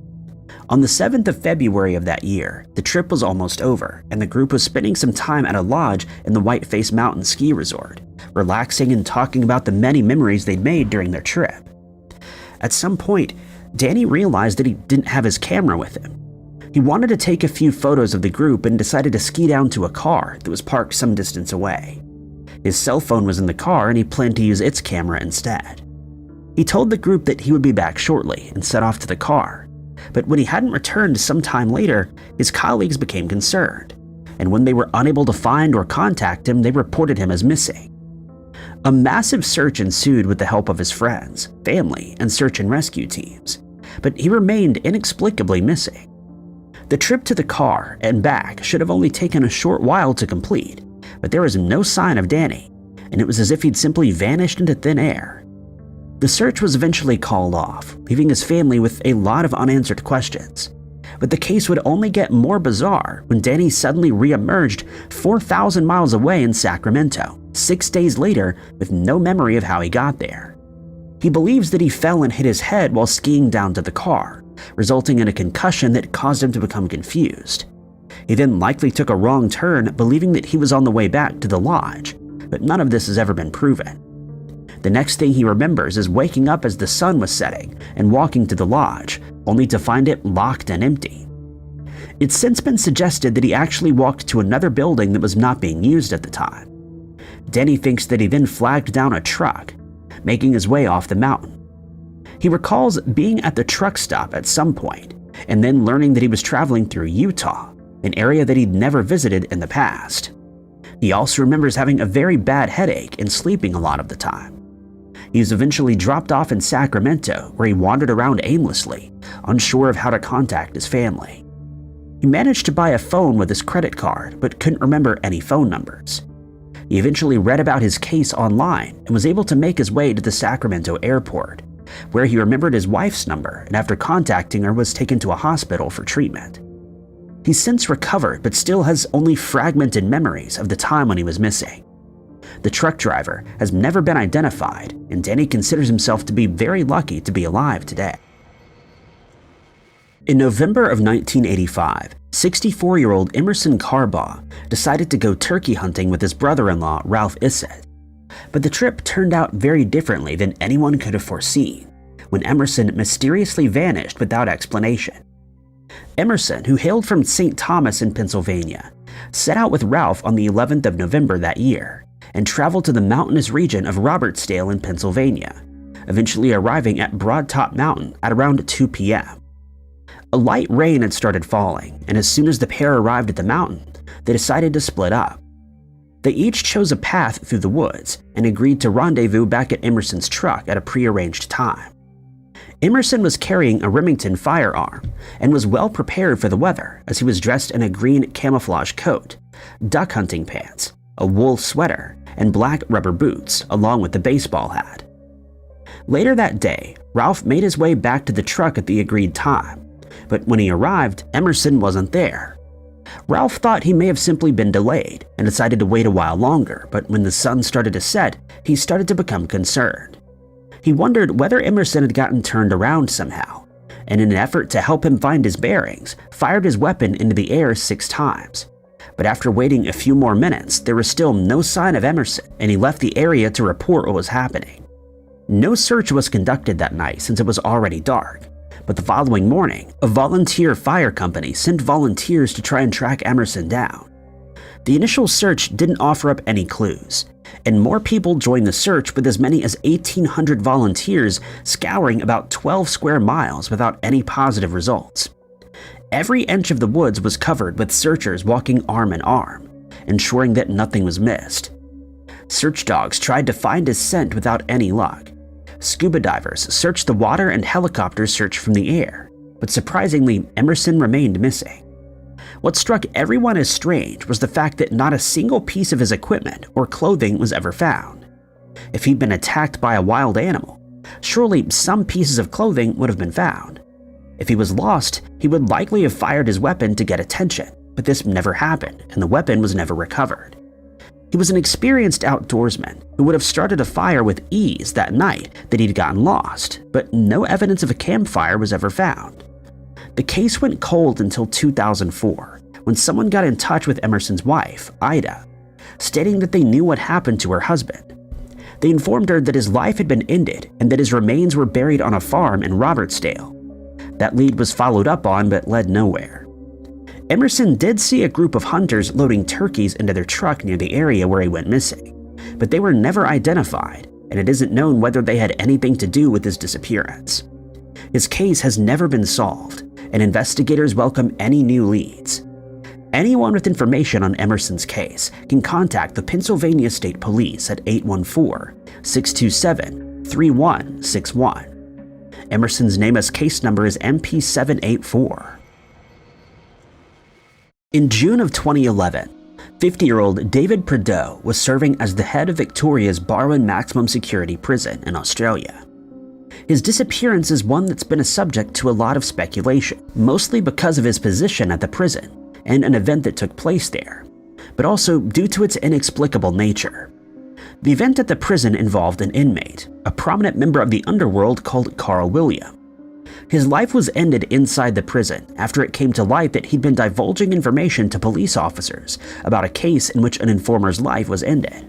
On the 7th of February of that year, the trip was almost over, and the group was spending some time at a lodge in the Whiteface Mountain Ski Resort, relaxing and talking about the many memories they'd made during their trip. At some point, Danny realized that he didn't have his camera with him. He wanted to take a few photos of the group and decided to ski down to a car that was parked some distance away. His cell phone was in the car and he planned to use its camera instead. He told the group that he would be back shortly and set off to the car, But when he hadn't returned some time later, his colleagues became concerned, and when they were unable to find or contact him, they reported him as missing. A massive search ensued with the help of his friends, family, and search and rescue teams, but he remained inexplicably missing. The trip to the car and back should have only taken a short while to complete, but there was no sign of Danny, and it was as if he'd simply vanished into thin air. The search was eventually called off, leaving his family with a lot of unanswered questions. But the case would only get more bizarre when Danny suddenly re-emerged 4,000 miles away in Sacramento, 6 days later, with no memory of how he got there. He believes that he fell and hit his head while skiing down to the car, resulting in a concussion that caused him to become confused. He then likely took a wrong turn, believing that he was on the way back to the lodge, but none of this has ever been proven. The next thing he remembers is waking up as the sun was setting and walking to the lodge, only to find it locked and empty. It's since been suggested that he actually walked to another building that was not being used at the time. Danny thinks that he then flagged down a truck, making his way off the mountain. He recalls being at the truck stop at some point, and then learning that he was traveling through Utah, an area that he'd never visited in the past. He also remembers having a very bad headache and sleeping a lot of the time. He was eventually dropped off in Sacramento, where he wandered around aimlessly, unsure of how to contact his family. He managed to buy a phone with his credit card, but couldn't remember any phone numbers. He eventually read about his case online and was able to make his way to the Sacramento airport, where he remembered his wife's number and after contacting her was taken to a hospital for treatment. He's since recovered but still has only fragmented memories of the time when he was missing. The truck driver has never been identified, and Danny considers himself to be very lucky to be alive today. In November of 1985, 64-year-old Emerson Carbaugh decided to go turkey hunting with his brother-in-law, Ralph Issett. But the trip turned out very differently than anyone could have foreseen, when Emerson mysteriously vanished without explanation. Emerson, who hailed from St. Thomas in Pennsylvania, set out with Ralph on the 11th of November that year and traveled to the mountainous region of Robertsdale in Pennsylvania, eventually arriving at Broad Top Mountain at around 2 p.m. A light rain had started falling, and as soon as the pair arrived at the mountain, they decided to split up. They each chose a path through the woods and agreed to rendezvous back at Emerson's truck at a prearranged time. Emerson was carrying a Remington firearm and was well prepared for the weather, as he was dressed in a green camouflage coat, duck hunting pants, a wool sweater, and black rubber boots, along with a baseball hat. Later that day, Ralph made his way back to the truck at the agreed time, but when he arrived, Emerson wasn't there. Ralph thought he may have simply been delayed and decided to wait a while longer, but when the sun started to set, he started to become concerned. He wondered whether Emerson had gotten turned around somehow, and in an effort to help him find his bearings, fired his weapon into the air 6 times. But after waiting a few more minutes, there was still no sign of Emerson, and he left the area to report what was happening. No search was conducted that night since it was already dark, but the following morning, a volunteer fire company sent volunteers to try and track Emerson down. The initial search didn't offer up any clues, and more people joined the search, with as many as 1,800 volunteers scouring about 12 square miles without any positive results. Every inch of the woods was covered with searchers walking arm in arm, ensuring that nothing was missed. Search dogs tried to find his scent without any luck. Scuba divers searched the water and helicopters searched from the air, but surprisingly, Emerson remained missing. What struck everyone as strange was the fact that not a single piece of his equipment or clothing was ever found. If he'd been attacked by a wild animal, surely some pieces of clothing would have been found. If he was lost, he would likely have fired his weapon to get attention, but this never happened, and the weapon was never recovered. He was an experienced outdoorsman who would have started a fire with ease that night that he'd gotten lost, but no evidence of a campfire was ever found. The case went cold until 2004, when someone got in touch with Emerson's wife, Ida, stating that they knew what happened to her husband. They informed her that his life had been ended and that his remains were buried on a farm in Robertsdale. That lead was followed up on but led nowhere. Emerson did see a group of hunters loading turkeys into their truck near the area where he went missing, but they were never identified, and it isn't known whether they had anything to do with his disappearance. His case has never been solved, and investigators welcome any new leads. Anyone with information on Emerson's case can contact the Pennsylvania State Police at 814-627-3161. Emerson's NamUs case number is MP784. In June of 2011, 50-year-old David Prideaux was serving as the head of Victoria's Barwon Maximum Security Prison in Australia. His disappearance is one that's been a subject to a lot of speculation, mostly because of his position at the prison and an event that took place there, but also due to its inexplicable nature. The event at the prison involved an inmate, a prominent member of the underworld called Carl William. His life was ended inside the prison after it came to light that he'd been divulging information to police officers about a case in which an informer's life was ended.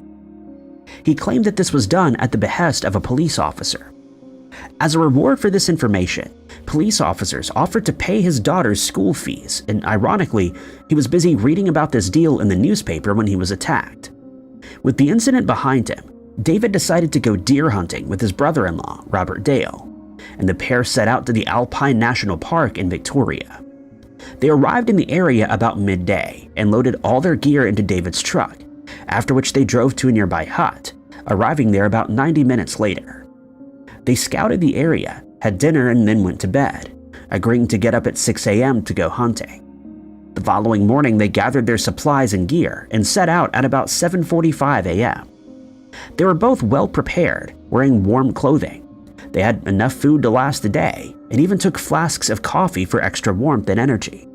He claimed that this was done at the behest of a police officer. As a reward for this information, police officers offered to pay his daughter's school fees, and ironically, he was busy reading about this deal in the newspaper when he was attacked. With the incident behind him, David decided to go deer hunting with his brother-in-law, Robert Dale, and the pair set out to the Alpine National Park in Victoria. They arrived in the area about midday and loaded all their gear into David's truck, after which they drove to a nearby hut, arriving there about 90 minutes later. They scouted the area, had dinner, and then went to bed, agreeing to get up at 6 a.m. to go hunting. The following morning, they gathered their supplies and gear and set out at about 7:45 a.m. They were both well prepared, wearing warm clothing. They had enough food to last the day, and even took flasks of coffee for extra warmth and energy.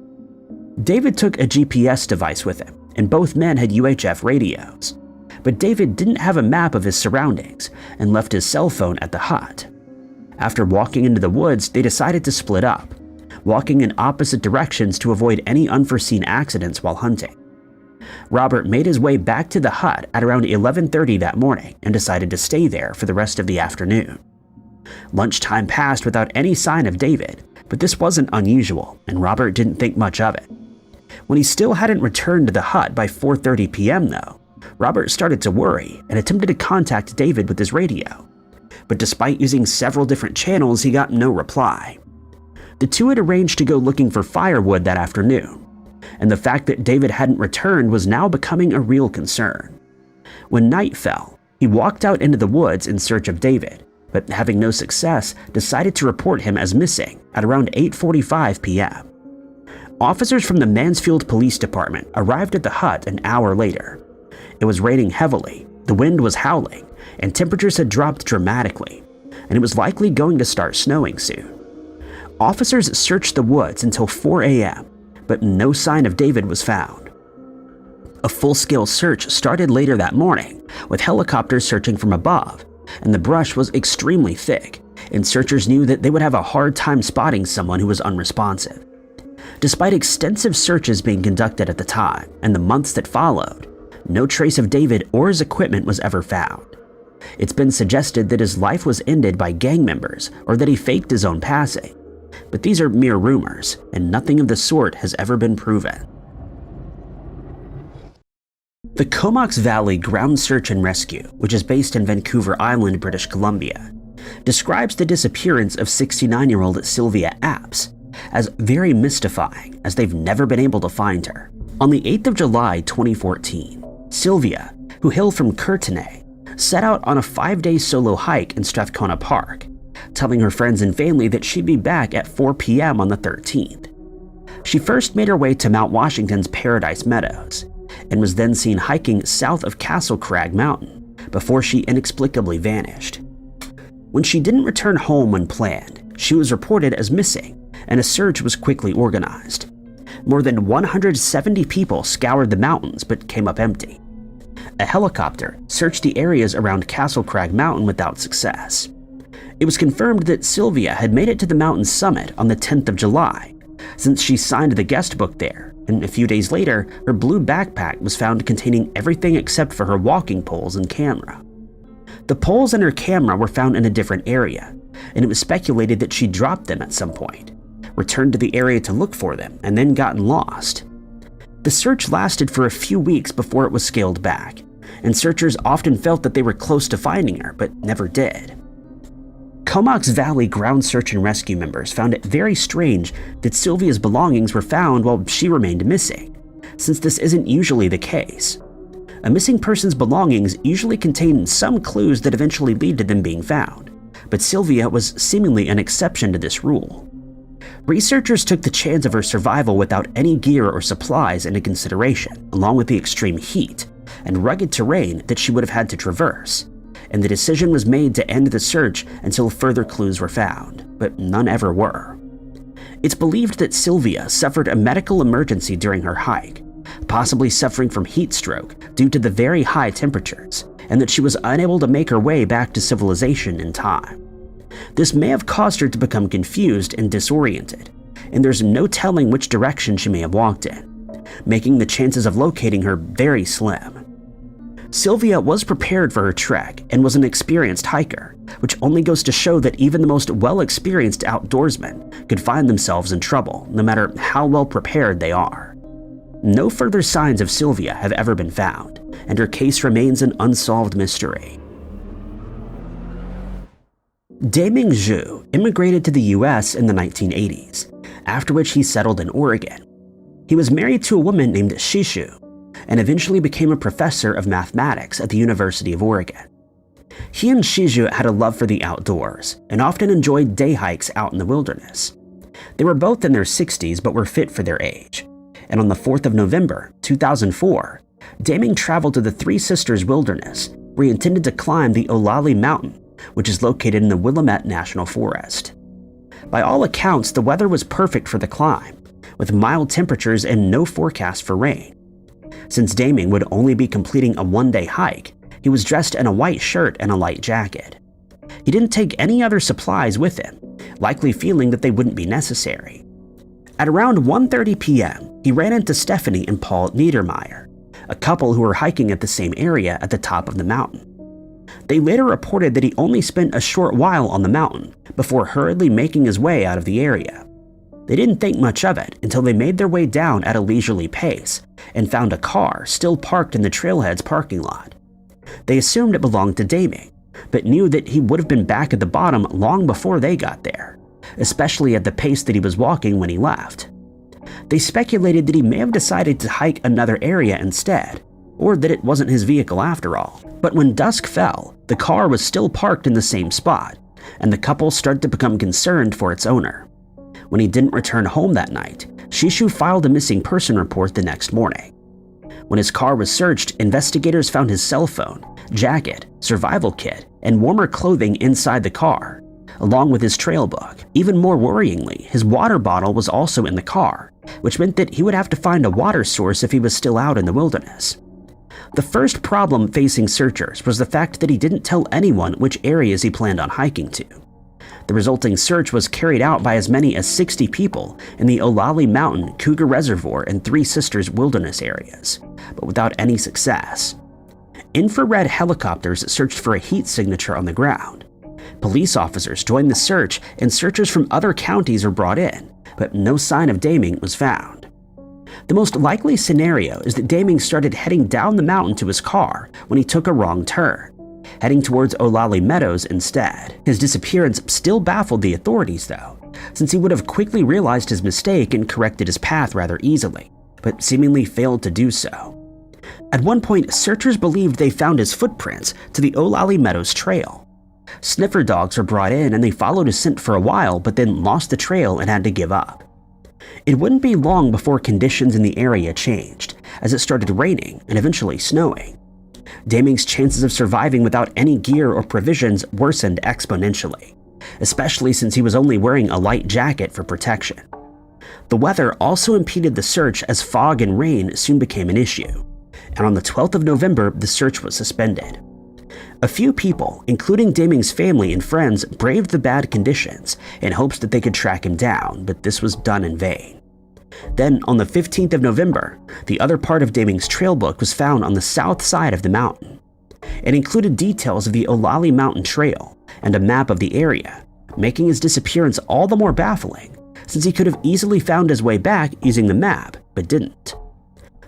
David took a GPS device with him, and both men had UHF radios. But David didn't have a map of his surroundings and left his cell phone at the hut. After walking into the woods, they decided to split up, walking in opposite directions to avoid any unforeseen accidents while hunting. Robert made his way back to the hut at around 11:30 that morning and decided to stay there for the rest of the afternoon. Lunchtime passed without any sign of David, but this wasn't unusual, and Robert didn't think much of it. When he still hadn't returned to the hut by 4:30 p.m. though, Robert started to worry and attempted to contact David with his radio. But despite using several different channels, he got no reply. The two had arranged to go looking for firewood that afternoon, and the fact that David hadn't returned was now becoming a real concern. When night fell, he walked out into the woods in search of David, but having no success, decided to report him as missing at around 8:45 p.m. Officers from the Mansfield Police Department arrived at the hut an hour later. It was raining heavily, the wind was howling, and temperatures had dropped dramatically, and it was likely going to start snowing soon. Officers searched the woods until 4 a.m., but no sign of David was found. A full-scale search started later that morning, with helicopters searching from above, and the brush was extremely thick, and searchers knew that they would have a hard time spotting someone who was unresponsive. Despite extensive searches being conducted at the time and the months that followed, no trace of David or his equipment was ever found. It's been suggested that his life was ended by gang members or that he faked his own passing, but these are mere rumors, and nothing of the sort has ever been proven. The Comox Valley Ground Search and Rescue, which is based in Vancouver Island, British Columbia, describes the disappearance of 69-year-old Sylvia Apps as very mystifying, as they've never been able to find her. On the 8th of July 2014, Sylvia, who hailed from Courtenay, set out on a 5-day solo hike in Strathcona Park, telling her friends and family that she'd be back at 4 p.m. on the 13th. She first made her way to Mount Washington's Paradise Meadows, and was then seen hiking south of Castle Crag Mountain before she inexplicably vanished. When she didn't return home when planned, she was reported as missing, and a search was quickly organized. More than 170 people scoured the mountains but came up empty. A helicopter searched the areas around Castle Crag Mountain without success. It was confirmed that Sylvia had made it to the mountain's summit on the 10th of July, since she signed the guest book there, and a few days later, her blue backpack was found containing everything except for her walking poles and camera. The poles and her camera were found in a different area, and it was speculated that she dropped them at some point, returned to the area to look for them, and then gotten lost. The search lasted for a few weeks before it was scaled back, and searchers often felt that they were close to finding her, but never did. Comox Valley ground search and rescue members found it very strange that Sylvia's belongings were found while she remained missing, since this isn't usually the case. A missing person's belongings usually contain some clues that eventually lead to them being found, but Sylvia was seemingly an exception to this rule. Researchers took the chance of her survival without any gear or supplies into consideration, along with the extreme heat and rugged terrain that she would have had to traverse, and the decision was made to end the search until further clues were found, but none ever were. It's believed that Sylvia suffered a medical emergency during her hike, possibly suffering from heat stroke due to the very high temperatures, and that she was unable to make her way back to civilization in time. This may have caused her to become confused and disoriented, and there's no telling which direction she may have walked in, making the chances of locating her very slim. Sylvia was prepared for her trek and was an experienced hiker, which only goes to show that even the most well-experienced outdoorsmen could find themselves in trouble, no matter how well prepared they are. No further signs of Sylvia have ever been found, and her case remains an unsolved mystery. Daming Zhu immigrated to the US in the 1980s, after which he settled in Oregon. He was married to a woman named Shishu, and eventually became a professor of mathematics at the University of Oregon. He and Shishu had a love for the outdoors, and often enjoyed day hikes out in the wilderness. They were both in their 60s but were fit for their age, and on the 4th of November, 2004, Daming traveled to the Three Sisters Wilderness, where he intended to climb the Olali Mountain, which is located in the Willamette National Forest. By all accounts, the weather was perfect for the climb, with mild temperatures and no forecast for rain. Since Daming would only be completing a one-day hike, he was dressed in a white shirt and a light jacket. He didn't take any other supplies with him, likely feeling that they wouldn't be necessary. At around 1:30 p.m., he ran into Stephanie and Paul Niedermeyer, a couple who were hiking at the same area at the top of the mountain. They later reported that he only spent a short while on the mountain before hurriedly making his way out of the area. They didn't think much of it until they made their way down at a leisurely pace and found a car still parked in the trailhead's parking lot. They assumed it belonged to Daming, but knew that he would have been back at the bottom long before they got there, especially at the pace that he was walking when he left. They speculated that he may have decided to hike another area instead, or that it wasn't his vehicle after all. But when dusk fell, the car was still parked in the same spot, and the couple started to become concerned for its owner. When he didn't return home that night, Shishu filed a missing person report the next morning. When his car was searched, investigators found his cell phone, jacket, survival kit, and warmer clothing inside the car, along with his trail book. Even more worryingly, his water bottle was also in the car, which meant that he would have to find a water source if he was still out in the wilderness. The first problem facing searchers was the fact that he didn't tell anyone which areas he planned on hiking to. The resulting search was carried out by as many as 60 people in the Olali Mountain, Cougar Reservoir, and Three Sisters wilderness areas, but without any success. Infrared helicopters searched for a heat signature on the ground. Police officers joined the search, and searchers from other counties were brought in, but no sign of Daming was found. The most likely scenario is that Daming started heading down the mountain to his car when he took a wrong turn, heading towards Olali Meadows instead. His disappearance still baffled the authorities though, since he would have quickly realized his mistake and corrected his path rather easily, but seemingly failed to do so. At one point, searchers believed they found his footprints to the Olali Meadows trail. Sniffer dogs were brought in and they followed his scent for a while, but then lost the trail and had to give up. It wouldn't be long before conditions in the area changed, as it started raining and eventually snowing. Daming's chances of surviving without any gear or provisions worsened exponentially, especially since he was only wearing a light jacket for protection. The weather also impeded the search as fog and rain soon became an issue, and on the 12th of November, the search was suspended. A few people, including Daming's family and friends, braved the bad conditions in hopes that they could track him down, but this was done in vain. Then, on the 15th of November, the other part of Daming's trail book was found on the south side of the mountain. It included details of the Olali Mountain Trail and a map of the area, making his disappearance all the more baffling, since he could have easily found his way back using the map, but didn't.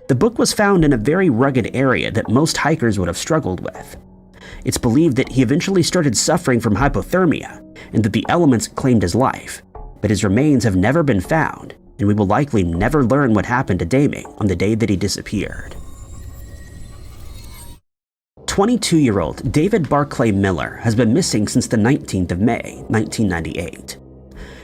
The book was found in a very rugged area that most hikers would have struggled with. It's believed that he eventually started suffering from hypothermia and that the elements claimed his life, but his remains have never been found, and we will likely never learn what happened to Daming on the day that he disappeared. 22-year-old David Barclay Miller has been missing since the 19th of May, 1998.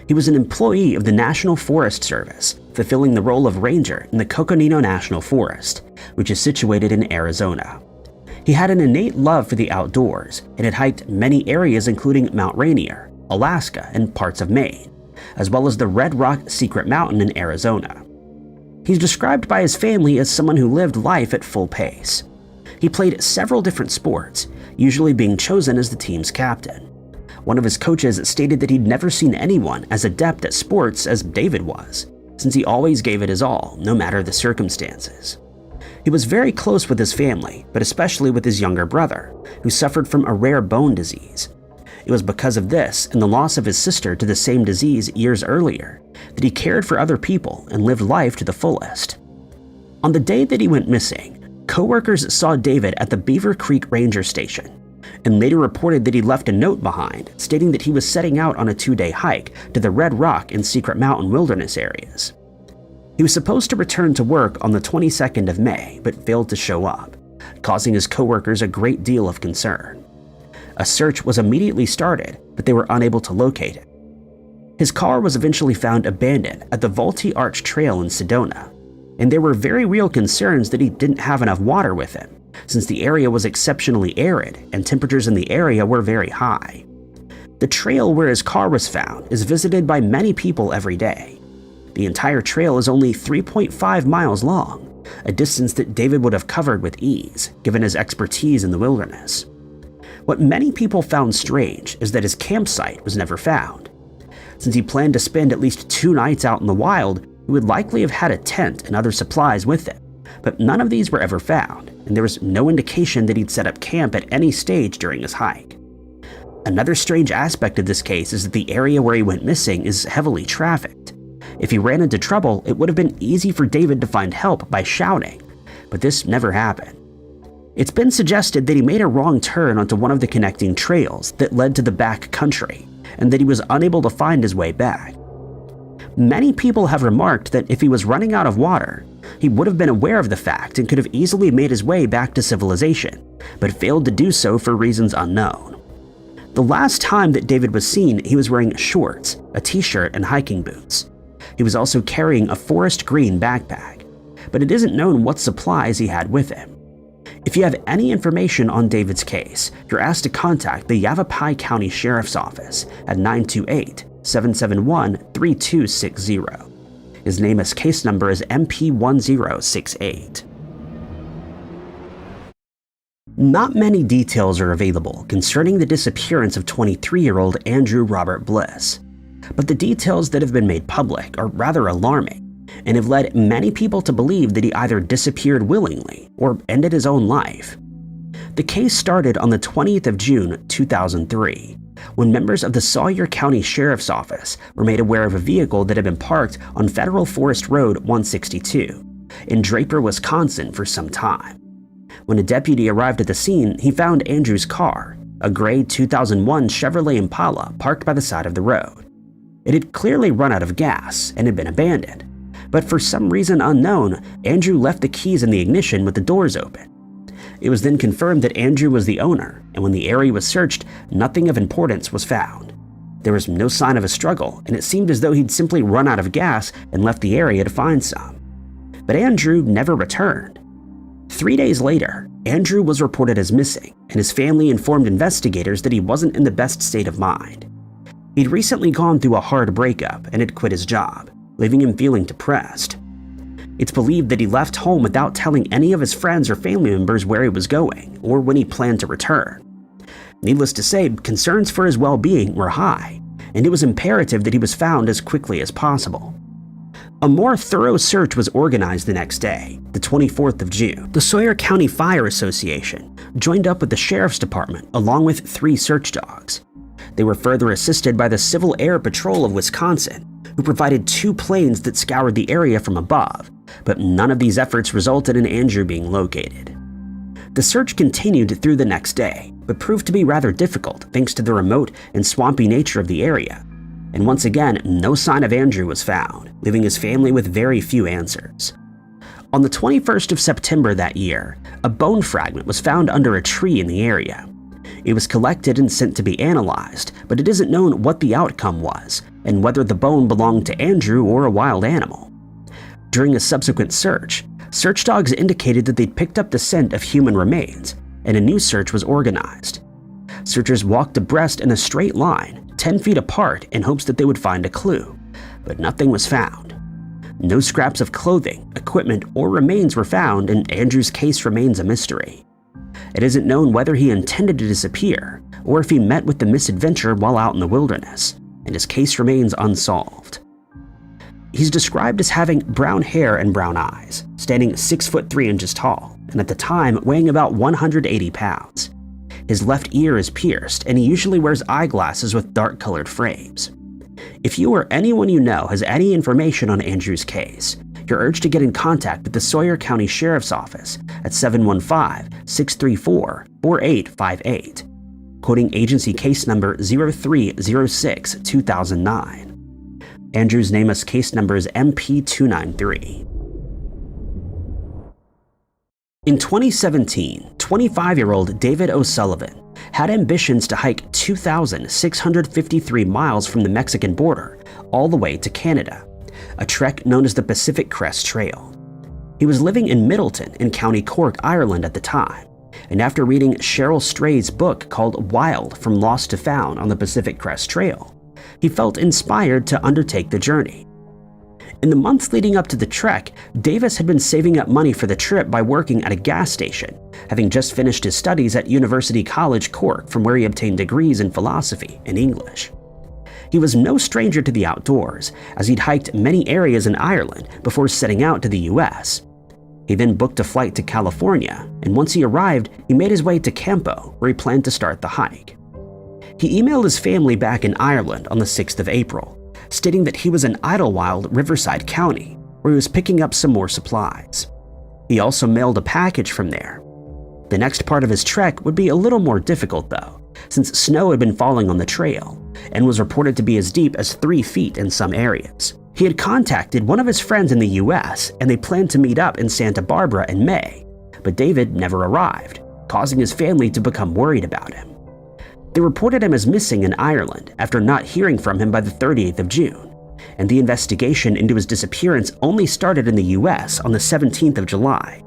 He was an employee of the National Forest Service, fulfilling the role of ranger in the Coconino National Forest, which is situated in Arizona. He had an innate love for the outdoors and had hiked many areas including Mount Rainier, Alaska, and parts of Maine, as well as the Red Rock Secret Mountain in Arizona. He's described by his family as someone who lived life at full pace. He played several different sports, usually being chosen as the team's captain. One of his coaches stated that he'd never seen anyone as adept at sports as David was, since he always gave it his all, no matter the circumstances. He was very close with his family, but especially with his younger brother, who suffered from a rare bone disease. It was because of this and the loss of his sister to the same disease years earlier that he cared for other people and lived life to the fullest. On the day that he went missing, coworkers saw David at the Beaver Creek Ranger Station, and later reported that he left a note behind stating that he was setting out on a 2-day hike to the Red Rock and Secret Mountain wilderness areas. He was supposed to return to work on the 22nd of May, but failed to show up, causing his coworkers a great deal of concern. A search was immediately started, but they were unable to locate him. His car was eventually found abandoned at the Vultee Arch Trail in Sedona, and there were very real concerns that he didn't have enough water with him, since the area was exceptionally arid and temperatures in the area were very high. The trail where his car was found is visited by many people every day. The entire trail is only 3.5 miles long, a distance that David would have covered with ease, given his expertise in the wilderness. What many people found strange is that his campsite was never found. Since he planned to spend at least 2 nights out in the wild, he would likely have had a tent and other supplies with him, but none of these were ever found, and there was no indication that he'd set up camp at any stage during his hike. Another strange aspect of this case is that the area where he went missing is heavily trafficked. If he ran into trouble, it would have been easy for David to find help by shouting, but this never happened. It's been suggested that he made a wrong turn onto one of the connecting trails that led to the back country, and that he was unable to find his way back. Many people have remarked that if he was running out of water, he would have been aware of the fact and could have easily made his way back to civilization, but failed to do so for reasons unknown. The last time that David was seen, he was wearing shorts, a t-shirt, and hiking boots. He was also carrying a forest green backpack, but it isn't known what supplies he had with him. If you have any information on David's case, you're asked to contact the Yavapai County Sheriff's Office at 928-771-3260. His nameless case number is MP1068. Not many details are available concerning the disappearance of 23-year-old Andrew Robert Bliss, but the details that have been made public are rather alarming and have led many people to believe that he either disappeared willingly or ended his own life. The case started on the 20th of June 2003, when members of the Sawyer County Sheriff's Office were made aware of a vehicle that had been parked on Federal Forest Road 162 in Draper, Wisconsin for some time. When a deputy arrived at the scene, he found Andrew's car, a gray 2001 Chevrolet Impala, parked by the side of the road. It had clearly run out of gas and had been abandoned, but for some reason unknown, Andrew left the keys in the ignition with the doors open. It was then confirmed that Andrew was the owner, and when the area was searched, nothing of importance was found. There was no sign of a struggle, and it seemed as though he'd simply run out of gas and left the area to find some. But Andrew never returned. 3 days later, Andrew was reported as missing, and his family informed investigators that he wasn't in the best state of mind. He'd recently gone through a hard breakup and had quit his job, leaving him feeling depressed. It's believed that he left home without telling any of his friends or family members where he was going or when he planned to return. Needless to say, concerns for his well-being were high, and it was imperative that he was found as quickly as possible. A more thorough search was organized the next day, the 24th of June. The Sawyer County Fire Association joined up with the Sheriff's Department along with 3 search dogs. They were further assisted by the Civil Air Patrol of Wisconsin, who provided 2 planes that scoured the area from above, but none of these efforts resulted in Andrew being located. The search continued through the next day, but proved to be rather difficult thanks to the remote and swampy nature of the area. And once again, no sign of Andrew was found, leaving his family with very few answers. On the 21st of September that year, a bone fragment was found under a tree in the area. It was collected and sent to be analyzed, but it isn't known what the outcome was and whether the bone belonged to Andrew or a wild animal. During a subsequent search dogs indicated that they'd picked up the scent of human remains, and a new search was organized. Searchers walked abreast in a straight line, 10 feet apart, in hopes that they would find a clue, but nothing was found. No scraps of clothing, equipment, or remains were found, and Andrew's case remains a mystery. It isn't known whether he intended to disappear or if he met with the misadventure while out in the wilderness, and his case remains unsolved. He's described as having brown hair and brown eyes, standing 6 foot 3 inches tall, and at the time weighing about 180 pounds. His left ear is pierced, and he usually wears eyeglasses with dark-colored frames. If you or anyone you know has any information on Andrew's case, you're urged to get in contact with the Sawyer County Sheriff's Office at 715-634-4858, quoting agency case number 0306-2009. Andrew's NamUs case number is MP293. In 2017, 25-year-old David O'Sullivan had ambitions to hike 2,653 miles from the Mexican border all the way to Canada, a trek known as the Pacific Crest Trail. He was living in Middleton in County Cork, Ireland at the time, and after reading Cheryl Stray's book called Wild: From Lost to Found on the Pacific Crest Trail, he felt inspired to undertake the journey. In the months leading up to the trek, Davis had been saving up money for the trip by working at a gas station, having just finished his studies at University College Cork, from where he obtained degrees in philosophy and English. He was no stranger to the outdoors, as he'd hiked many areas in Ireland before setting out to the US. He then booked a flight to California, and once he arrived, he made his way to Campo, where he planned to start the hike. He emailed his family back in Ireland on the 6th of April, stating that he was in Idlewild, Riverside County, where he was picking up some more supplies. He also mailed a package from there. The next part of his trek would be a little more difficult though, since snow had been falling on the trail and was reported to be as deep as 3 feet in some areas. He had contacted one of his friends in the US, and they planned to meet up in Santa Barbara in May, but David never arrived, causing his family to become worried about him. They reported him as missing in Ireland after not hearing from him by the 30th of June, and the investigation into his disappearance only started in the US on the 17th of July.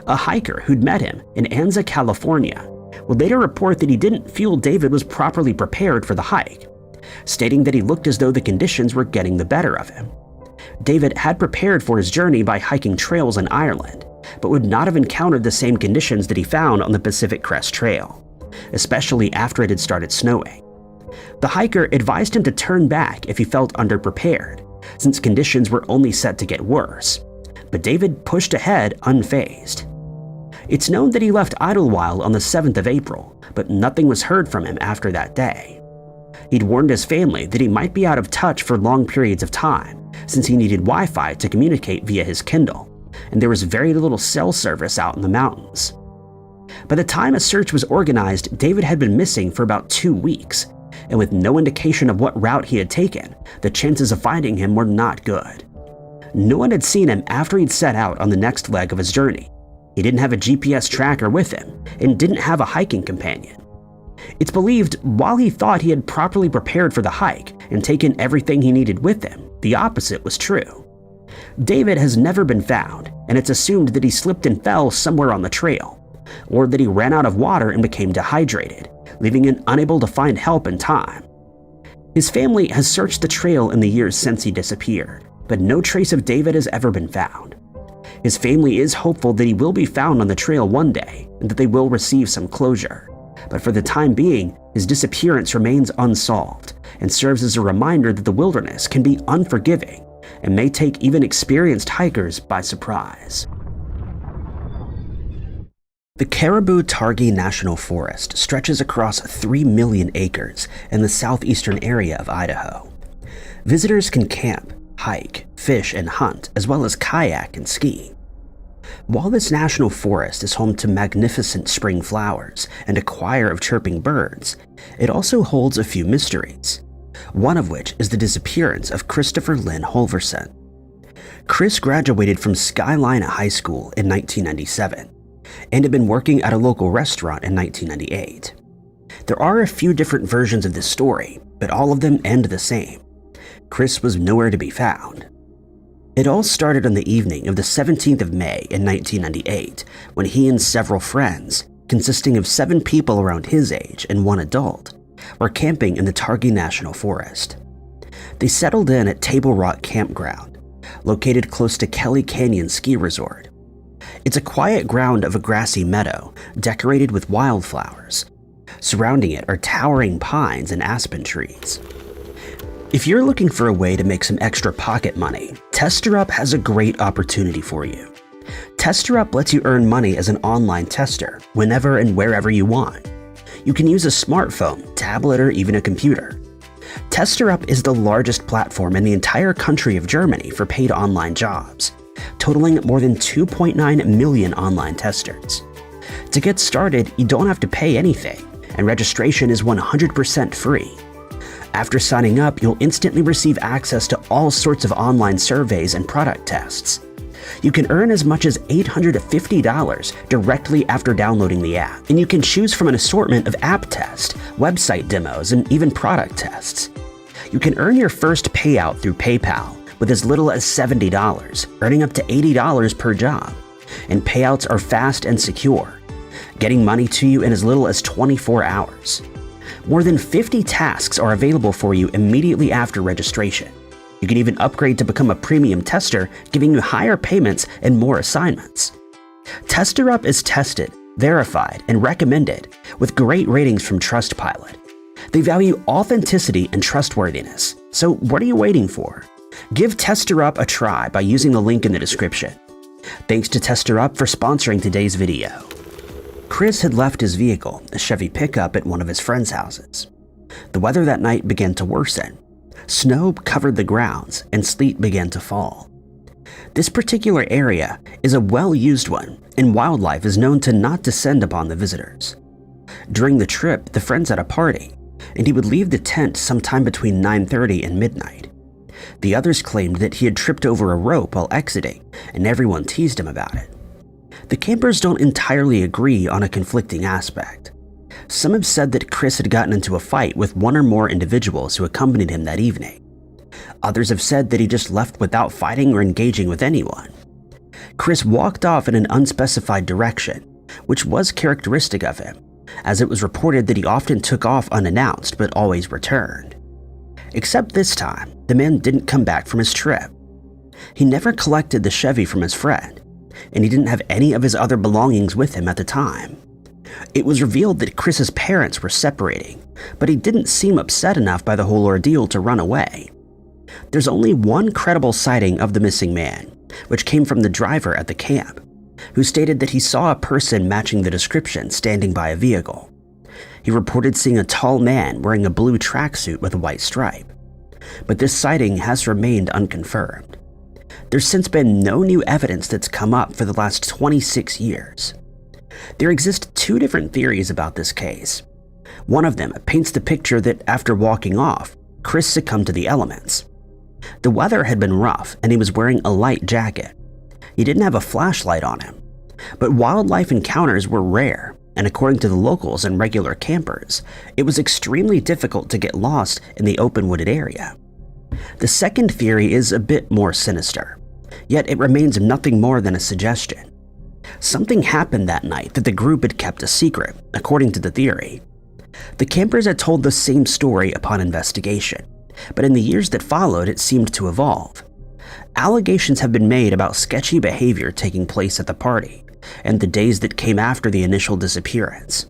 A hiker who'd met him in Anza, California, would later report that he didn't feel David was properly prepared for the hike, stating that he looked as though the conditions were getting the better of him. David had prepared for his journey by hiking trails in Ireland, but would not have encountered the same conditions that he found on the Pacific Crest Trail, especially after it had started snowing. The hiker advised him to turn back if he felt underprepared, since conditions were only set to get worse, but David pushed ahead unfazed. It's known that he left Idlewild on the 7th of April, but nothing was heard from him after that day. He'd warned his family that he might be out of touch for long periods of time, since he needed Wi-Fi to communicate via his Kindle, and there was very little cell service out in the mountains. By the time a search was organized, David had been missing for about 2 weeks, and with no indication of what route he had taken, the chances of finding him were not good. No one had seen him after he'd set out on the next leg of his journey. He didn't have a GPS tracker with him, and didn't have a hiking companion. It's believed while he thought he had properly prepared for the hike and taken everything he needed with him, the opposite was true. David has never been found, and it's assumed that he slipped and fell somewhere on the trail, or that he ran out of water and became dehydrated, leaving him unable to find help in time. His family has searched the trail in the years since he disappeared, but no trace of David has ever been found. His family is hopeful that he will be found on the trail one day and that they will receive some closure, but for the time being, his disappearance remains unsolved and serves as a reminder that the wilderness can be unforgiving and may take even experienced hikers by surprise. The Caribou-Targhee National Forest stretches across 3 million acres in the southeastern area of Idaho. Visitors can camp, hike, fish, and hunt, as well as kayak and ski. While this national forest is home to magnificent spring flowers and a choir of chirping birds, it also holds a few mysteries, one of which is the disappearance of Christopher Lynn Holverson. Chris graduated from Skyline High School in 1997 and had been working at a local restaurant in 1998. There are a few different versions of this story, but all of them end the same. Chris was nowhere to be found. It all started on the evening of the 17th of May in 1998 when he and several friends, consisting of 7 people around his age and 1 adult, were camping in the Targhee National Forest. They settled in at Table Rock Campground, located close to Kelly Canyon Ski Resort. It's a quiet ground of a grassy meadow decorated with wildflowers. Surrounding it are towering pines and aspen trees. If you're looking for a way to make some extra pocket money, TesterUp has a great opportunity for you. TesterUp lets you earn money as an online tester whenever and wherever you want. You can use a smartphone, tablet, or even a computer. TesterUp is the largest platform in the entire country of Germany for paid online jobs, totaling more than 2.9 million online testers. To get started, you don't have to pay anything, and registration is 100% free. After signing up, you'll instantly receive access to all sorts of online surveys and product tests. You can earn as much as $850 directly after downloading the app, and you can choose from an assortment of app tests, website demos, and even product tests. You can earn your first payout through PayPal with as little as $70, earning up to $80 per job, and payouts are fast and secure, getting money to you in as little as 24 hours. More than 50 tasks are available for you immediately after registration. You can even upgrade to become a premium tester, giving you higher payments and more assignments. TesterUp is tested, verified, and recommended with great ratings from Trustpilot. They value authenticity and trustworthiness, so what are you waiting for? Give TesterUp a try by using the link in the description. Thanks to TesterUp for sponsoring today's video. Chris had left his vehicle, a Chevy pickup, at one of his friends' houses. The weather that night began to worsen. Snow covered the grounds and sleet began to fall. This particular area is a well-used one, and wildlife is known to not descend upon the visitors. During the trip, the friends had a party, and he would leave the tent sometime between 9:30 and midnight. The others claimed that he had tripped over a rope while exiting, and everyone teased him about it. The campers don't entirely agree on a conflicting aspect. Some have said that Chris had gotten into a fight with one or more individuals who accompanied him that evening. Others have said that he just left without fighting or engaging with anyone. Chris walked off in an unspecified direction, which was characteristic of him, as it was reported that he often took off unannounced but always returned. Except this time, the man didn't come back from his trip. He never collected the Chevy from his friend, and he didn't have any of his other belongings with him at the time. It was revealed that Chris's parents were separating, but he didn't seem upset enough by the whole ordeal to run away. There's only one credible sighting of the missing man, which came from the driver at the camp, who stated that he saw a person matching the description standing by a vehicle. He reported seeing a tall man wearing a blue tracksuit with a white stripe, but this sighting has remained unconfirmed. There's since been no new evidence that's come up for the last 26 years. There exist 2 different theories about this case. One of them paints the picture that after walking off, Chris succumbed to the elements. The weather had been rough and he was wearing a light jacket. He didn't have a flashlight on him, but wildlife encounters were rare, and according to the locals and regular campers, it was extremely difficult to get lost in the open wooded area. The second theory is a bit more sinister, yet it remains nothing more than a suggestion. Something happened that night that the group had kept a secret, according to the theory. The campers had told the same story upon investigation, but in the years that followed it seemed to evolve. Allegations have been made about sketchy behavior taking place at the party, and the days that came after the initial disappearance.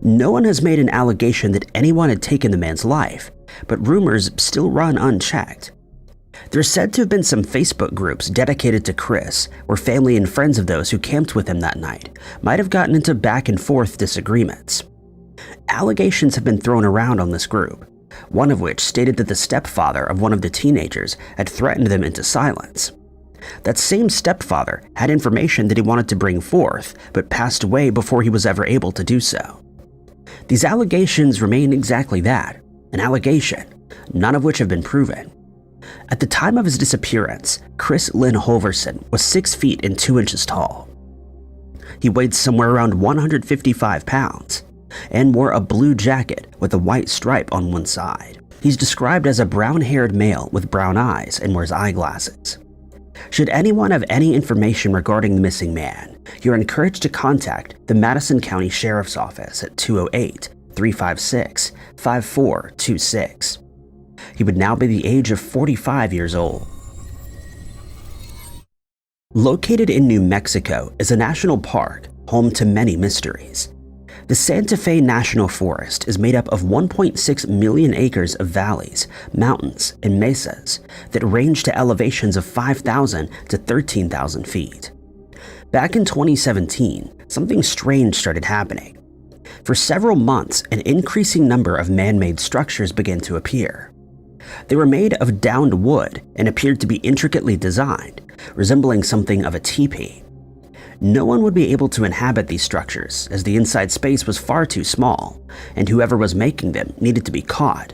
No one has made an allegation that anyone had taken the man's life, but rumors still run unchecked. There's said to have been some Facebook groups dedicated to Chris, where family and friends of those who camped with him that night might have gotten into back and forth disagreements. Allegations have been thrown around on this group, one of which stated that the stepfather of one of the teenagers had threatened them into silence. That same stepfather had information that he wanted to bring forth, but passed away before he was ever able to do so. These allegations remain exactly that, an allegation, none of which have been proven. At the time of his disappearance, Chris Lynn Holverson was 6 feet and 2 inches tall. He weighed somewhere around 155 pounds and wore a blue jacket with a white stripe on one side. He's described as a brown-haired male with brown eyes and wears eyeglasses. Should anyone have any information regarding the missing man, you're encouraged to contact the Madison County Sheriff's Office at 208-356-5426. He would now be the age of 45 years old. Located in New Mexico is a national park home to many mysteries. The Santa Fe National Forest is made up of 1.6 million acres of valleys, mountains, and mesas that range to elevations of 5,000 to 13,000 feet. Back in 2017, something strange started happening. For several months, an increasing number of man-made structures began to appear. They were made of downed wood and appeared to be intricately designed, resembling something of a teepee. No one would be able to inhabit these structures, as the inside space was far too small, and whoever was making them needed to be caught.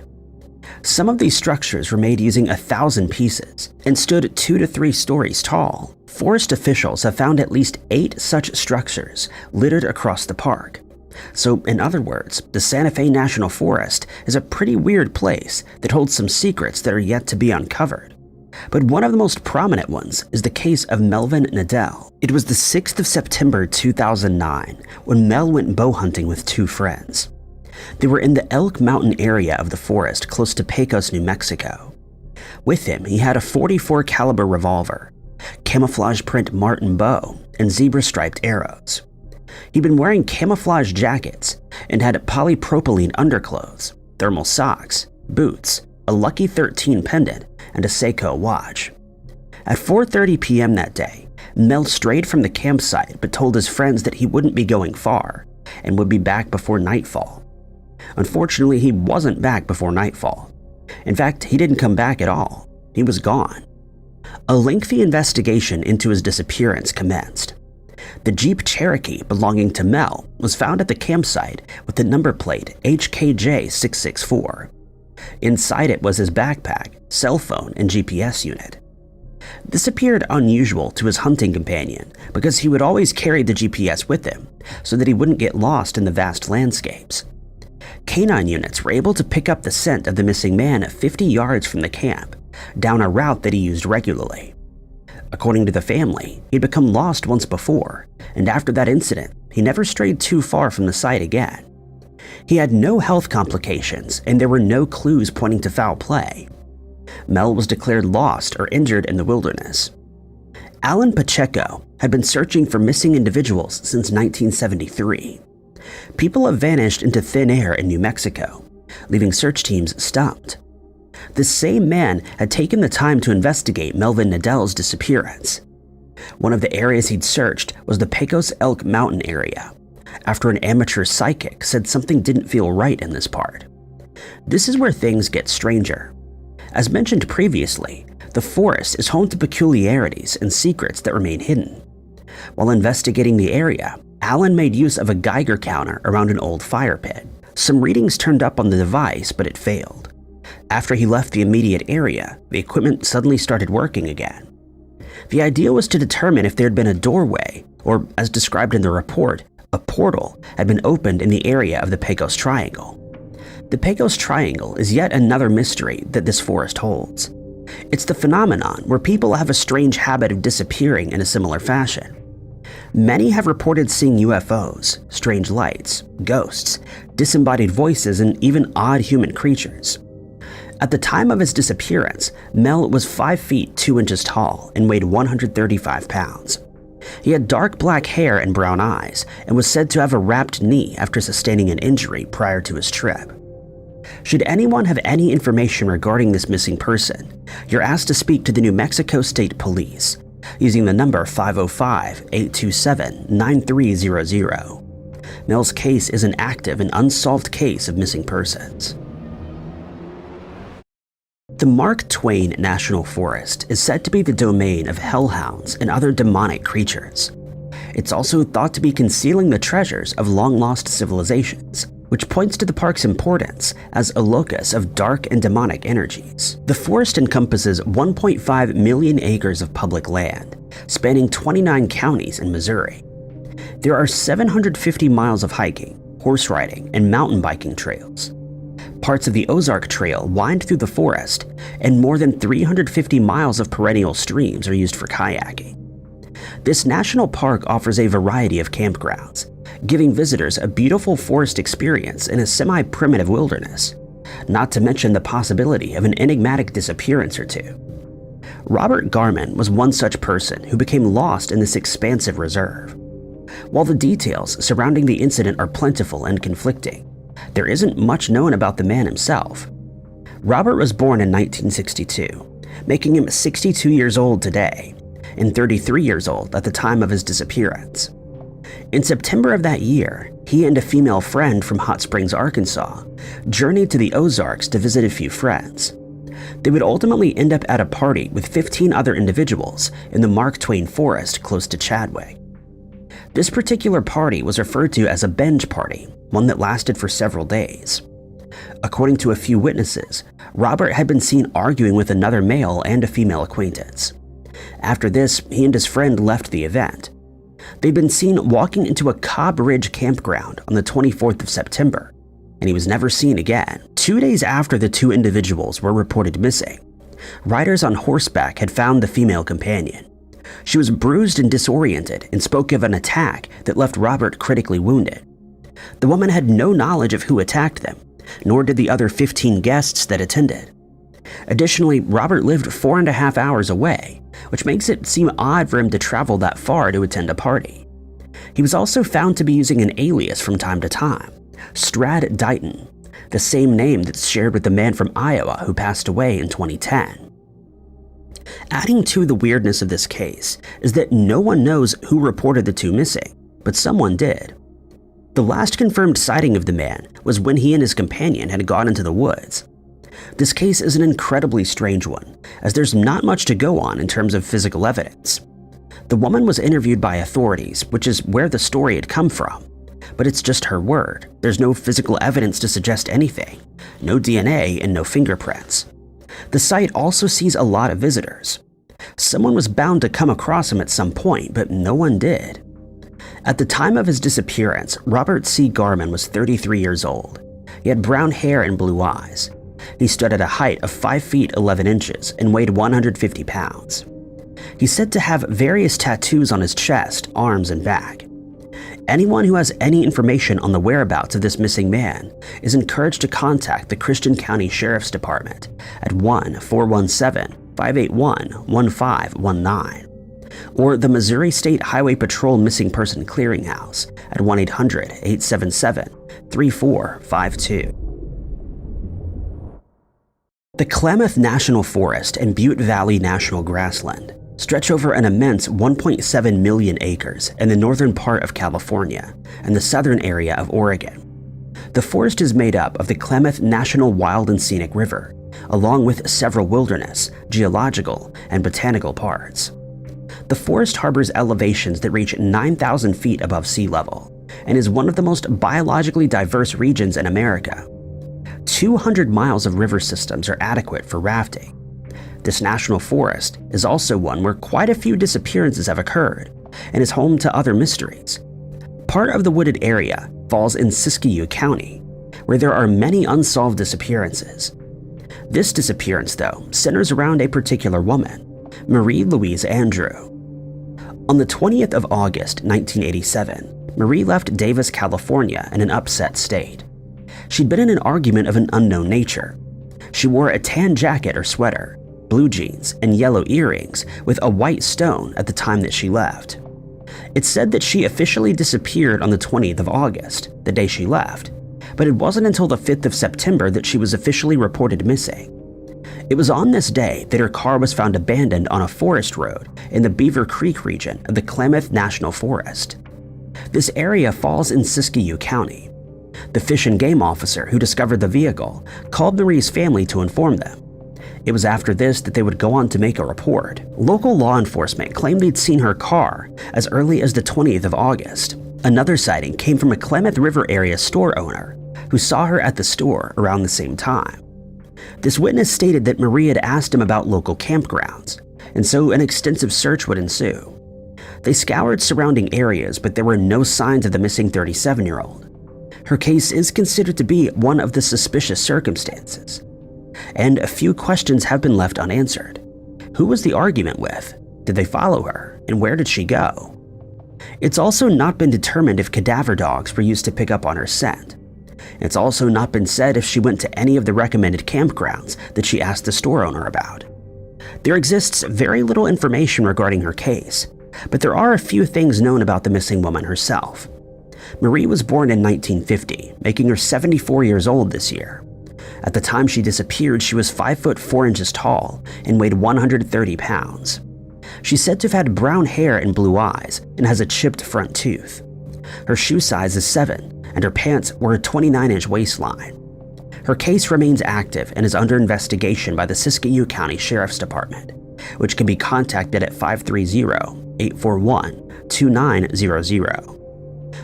Some of these structures were made using 1,000 pieces and stood 2 to 3 stories tall. Forest officials have found at least 8 such structures littered across the park. So, in other words, the Santa Fe National Forest is a pretty weird place that holds some secrets that are yet to be uncovered. But one of the most prominent ones is the case of Melvin Nadell. It was the 6th of September 2009 when Mel went bow hunting with 2 friends. They were in the Elk Mountain area of the forest close to Pecos, New Mexico. With him, he had a .44 caliber revolver, camouflage print Martin bow, and zebra-striped arrows. He'd been wearing camouflage jackets and had polypropylene underclothes, thermal socks, boots, a Lucky 13 pendant, and a Seiko watch. At 4:30 p.m. that day, Mel strayed from the campsite but told his friends that he wouldn't be going far and would be back before nightfall. Unfortunately, he wasn't back before nightfall. In fact, he didn't come back at all. He was gone. A lengthy investigation into his disappearance commenced. The Jeep Cherokee belonging to Mel was found at the campsite with the number plate HKJ664. Inside it was his backpack, cell phone, and GPS unit. This appeared unusual to his hunting companion because he would always carry the GPS with him so that he wouldn't get lost in the vast landscapes. Canine units were able to pick up the scent of the missing man 50 yards from the camp, down a route that he used regularly. According to the family, he'd become lost once before, and after that incident, he never strayed too far from the site again. He had no health complications, and there were no clues pointing to foul play. Mel was declared lost or injured in the wilderness. Alan Pacheco had been searching for missing individuals since 1973. People have vanished into thin air in New Mexico, leaving search teams stumped. The same man had taken the time to investigate Melvin Nadell's disappearance. One of the areas he'd searched was the Pecos Elk Mountain area, after an amateur psychic said something didn't feel right in this part. This is where things get stranger. As mentioned previously, the forest is home to peculiarities and secrets that remain hidden. While investigating the area, Alan made use of a Geiger counter around an old fire pit. Some readings turned up on the device, but it failed. After he left the immediate area, the equipment suddenly started working again. The idea was to determine if there had been a doorway, or as described in the report, a portal had been opened in the area of the Pecos Triangle. The Pecos Triangle is yet another mystery that this forest holds. It's the phenomenon where people have a strange habit of disappearing in a similar fashion. Many have reported seeing UFOs, strange lights, ghosts, disembodied voices, and even odd human creatures. At the time of his disappearance, Mel was 5 feet 2 inches tall and weighed 135 pounds. He had dark black hair and brown eyes and was said to have a wrapped knee after sustaining an injury prior to his trip. Should anyone have any information regarding this missing person, you're asked to speak to the New Mexico State Police using the number 505-827-9300. Mel's case is an active and unsolved case of missing persons. The Mark Twain National Forest is said to be the domain of hellhounds and other demonic creatures. It's also thought to be concealing the treasures of long-lost civilizations, which points to the park's importance as a locus of dark and demonic energies. The forest encompasses 1.5 million acres of public land, spanning 29 counties in Missouri. There are 750 miles of hiking, horse riding, and mountain biking trails. Parts of the Ozark Trail wind through the forest, and more than 350 miles of perennial streams are used for kayaking. This national park offers a variety of campgrounds, giving visitors a beautiful forest experience in a semi-primitive wilderness, not to mention the possibility of an enigmatic disappearance or two. Robert Garman was one such person who became lost in this expansive reserve. While the details surrounding the incident are plentiful and conflicting, there isn't much known about the man himself. Robert was born in 1962, making him 62 years old today, and 33 years old at the time of his disappearance. In September of that year, he and a female friend from Hot Springs, Arkansas, journeyed to the Ozarks to visit a few friends. They would ultimately end up at a party with 15 other individuals in the Mark Twain Forest close to Chadwick. This particular party was referred to as a binge party, one that lasted for several days. According to a few witnesses, Robert had been seen arguing with another male and a female acquaintance. After this, he and his friend left the event. They'd been seen walking into a Cobb Ridge campground on the 24th of September, and he was never seen again. 2 days after the two individuals were reported missing, riders on horseback had found the female companion. She was bruised and disoriented and spoke of an attack that left Robert critically wounded. The woman had no knowledge of who attacked them, nor did the other 15 guests that attended. Additionally, Robert lived 4.5 hours away, which makes it seem odd for him to travel that far to attend a party. He was also found to be using an alias from time to time, Strad Dighton, the same name that's shared with the man from Iowa who passed away in 2010. Adding to the weirdness of this case is that no one knows who reported the two missing, but someone did. The last confirmed sighting of the man was when he and his companion had gone into the woods. This case is an incredibly strange one, as there's not much to go on in terms of physical evidence. The woman was interviewed by authorities, which is where the story had come from, but it's just her word. There's no physical evidence to suggest anything, no DNA and no fingerprints. The site also sees a lot of visitors. Someone was bound to come across him at some point, but no one did. At the time of his disappearance, Robert C. Garman was 33 years old. He had brown hair and blue eyes. He stood at a height of 5 feet 11 inches and weighed 150 pounds. He's said to have various tattoos on his chest, arms, and back. Anyone who has any information on the whereabouts of this missing man is encouraged to contact the Christian County Sheriff's Department at 1-417-581-1519 or the Missouri State Highway Patrol Missing Person Clearinghouse at 1-800-877-3452. The Klamath National Forest and Butte Valley National Grassland stretch over an immense 1.7 million acres in the northern part of California and the southern area of Oregon. The forest is made up of the Klamath National Wild and Scenic River, along with several wilderness, geological, and botanical parts. The forest harbors elevations that reach 9,000 feet above sea level and is one of the most biologically diverse regions in America. 200 miles of river systems are adequate for rafting. This national forest is also one where quite a few disappearances have occurred and is home to other mysteries. Part of the wooded area falls in Siskiyou County, where there are many unsolved disappearances. This disappearance, though, centers around a particular woman, Marie Louise Andrew. On the 20th of August, 1987, Marie left Davis, California in an upset state. She'd been in an argument of an unknown nature. She wore a tan jacket or sweater, blue jeans, and yellow earrings with a white stone at the time that she left. It's said that she officially disappeared on the 20th of August, the day she left, but it wasn't until the 5th of September that she was officially reported missing. It was on this day that her car was found abandoned on a forest road in the Beaver Creek region of the Klamath National Forest. This area falls in Siskiyou County. The Fish and Game officer who discovered the vehicle called Marie's family to inform them. It was after this that they would go on to make a report. Local law enforcement claimed they'd seen her car as early as the 20th of August. Another sighting came from a Klamath River area store owner who saw her at the store around the same time. This witness stated that Marie had asked him about local campgrounds, and so an extensive search would ensue. They scoured surrounding areas, but there were no signs of the missing 37-year-old. Her case is considered to be one of the suspicious circumstances, and a few questions have been left unanswered. Who was the argument with? Did they follow her? And where did she go? It's also not been determined if cadaver dogs were used to pick up on her scent. It's also not been said if she went to any of the recommended campgrounds that she asked the store owner about. There exists very little information regarding her case, but there are a few things known about the missing woman herself. Marie was born in 1950, making her 74 years old this year. At the time she disappeared, she was 5 foot 4 inches tall and weighed 130 pounds. She's said to have had brown hair and blue eyes and has a chipped front tooth. Her shoe size is 7, and her pants were a 29-inch waistline. Her case remains active and is under investigation by the Siskiyou County Sheriff's Department, which can be contacted at 530-841-2900.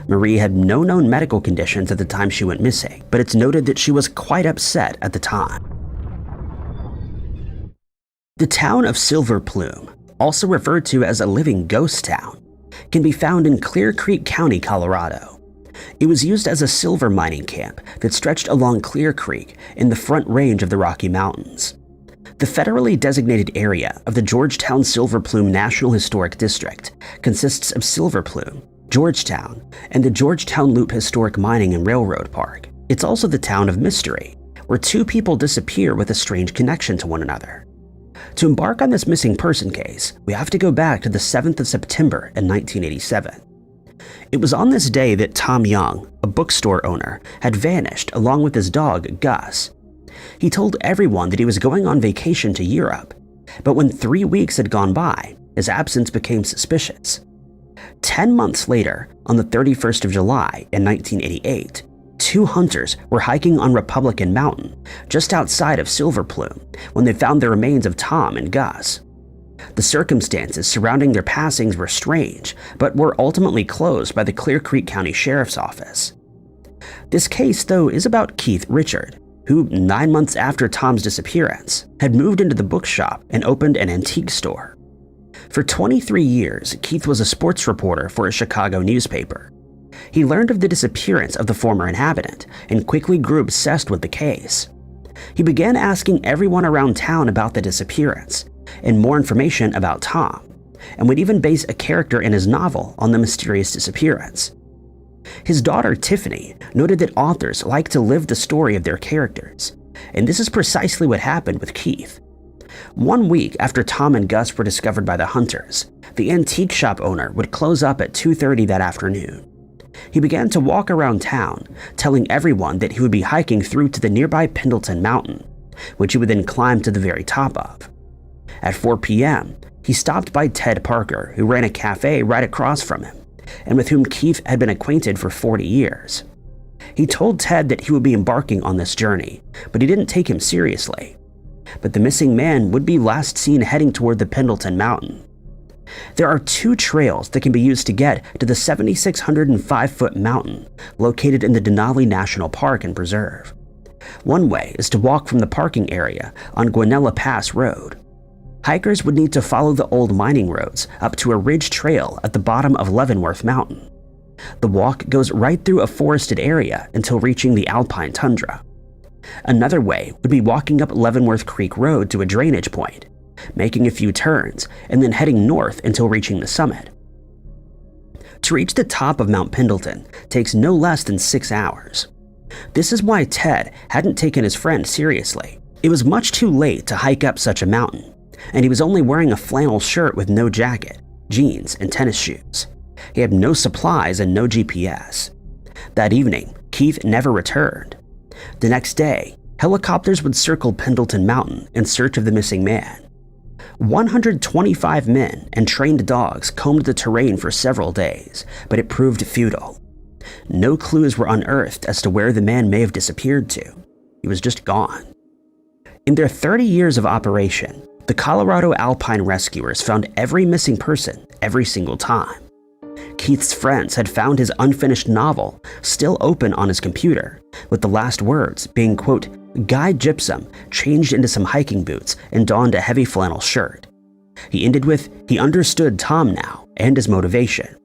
Marie had no known medical conditions at the time she went missing, but it's noted that she was quite upset at the time. The town of Silver Plume, also referred to as a living ghost town, can be found in Clear Creek County, Colorado. It was used as a silver mining camp that stretched along Clear Creek in the Front Range of the Rocky Mountains. The federally designated area of the Georgetown Silver Plume National Historic District consists of Silver Plume, Georgetown, and the Georgetown Loop Historic Mining and Railroad Park. It's also the town of mystery, where 2 people disappear with a strange connection to one another. To embark on this missing person case, we have to go back to the 7th of September in 1987. It was on this day that Tom Young, a bookstore owner, had vanished along with his dog, Gus. He told everyone that he was going on vacation to Europe, but when 3 weeks had gone by, his absence became suspicious. 10 months later, on the 31st of July in 1988, 2 hunters were hiking on Republican Mountain, just outside of Silver Plume, when they found the remains of Tom and Gus. The circumstances surrounding their passings were strange, but were ultimately closed by the Clear Creek County Sheriff's Office. This case, though, is about Keith Richard, who, 9 months after Tom's disappearance, had moved into the bookshop and opened an antique store. For 23 years, Keith was a sports reporter for a Chicago newspaper. He learned of the disappearance of the former inhabitant and quickly grew obsessed with the case. He began asking everyone around town about the disappearance and more information about Tom, and would even base a character in his novel on the mysterious disappearance. His daughter, Tiffany, noted that authors like to live the story of their characters, and this is precisely what happened with Keith. 1 week after Tom and Gus were discovered by the hunters, the antique shop owner would close up at 2:30 that afternoon. He began to walk around town, telling everyone that he would be hiking through to the nearby Pendleton Mountain, which he would then climb to the very top of. At 4 p.m., he stopped by Ted Parker, who ran a cafe right across from him, and with whom Keith had been acquainted for 40 years. He told Ted that he would be embarking on this journey, but he didn't take him seriously. But the missing man would be last seen heading toward the Pendleton Mountain. There are 2 trails that can be used to get to the 7,605-foot mountain located in the Denali National Park and Preserve. One way is to walk from the parking area on Guanella Pass Road. Hikers would need to follow the old mining roads up to a ridge trail at the bottom of Leavenworth Mountain. The walk goes right through a forested area until reaching the alpine tundra. Another way would be walking up Leavenworth Creek Road to a drainage point, making a few turns, and then heading north until reaching the summit. To reach the top of Mount Pendleton takes no less than 6 hours. This is why Ted hadn't taken his friend seriously. It was much too late to hike up such a mountain, and he was only wearing a flannel shirt with no jacket, jeans, and tennis shoes. He had no supplies and no GPS. That evening, Keith never returned. The next day, helicopters would circle Pendleton Mountain in search of the missing man. 125 men and trained dogs combed the terrain for several days, but it proved futile. No clues were unearthed as to where the man may have disappeared to. He was just gone. In their 30 years of operation, the Colorado Alpine Rescuers found every missing person every single time. Keith's friends had found his unfinished novel still open on his computer, with the last words being, quote, "Guy Gypsum changed into some hiking boots and donned a heavy flannel shirt." He ended with, he understood Tom now and his motivation.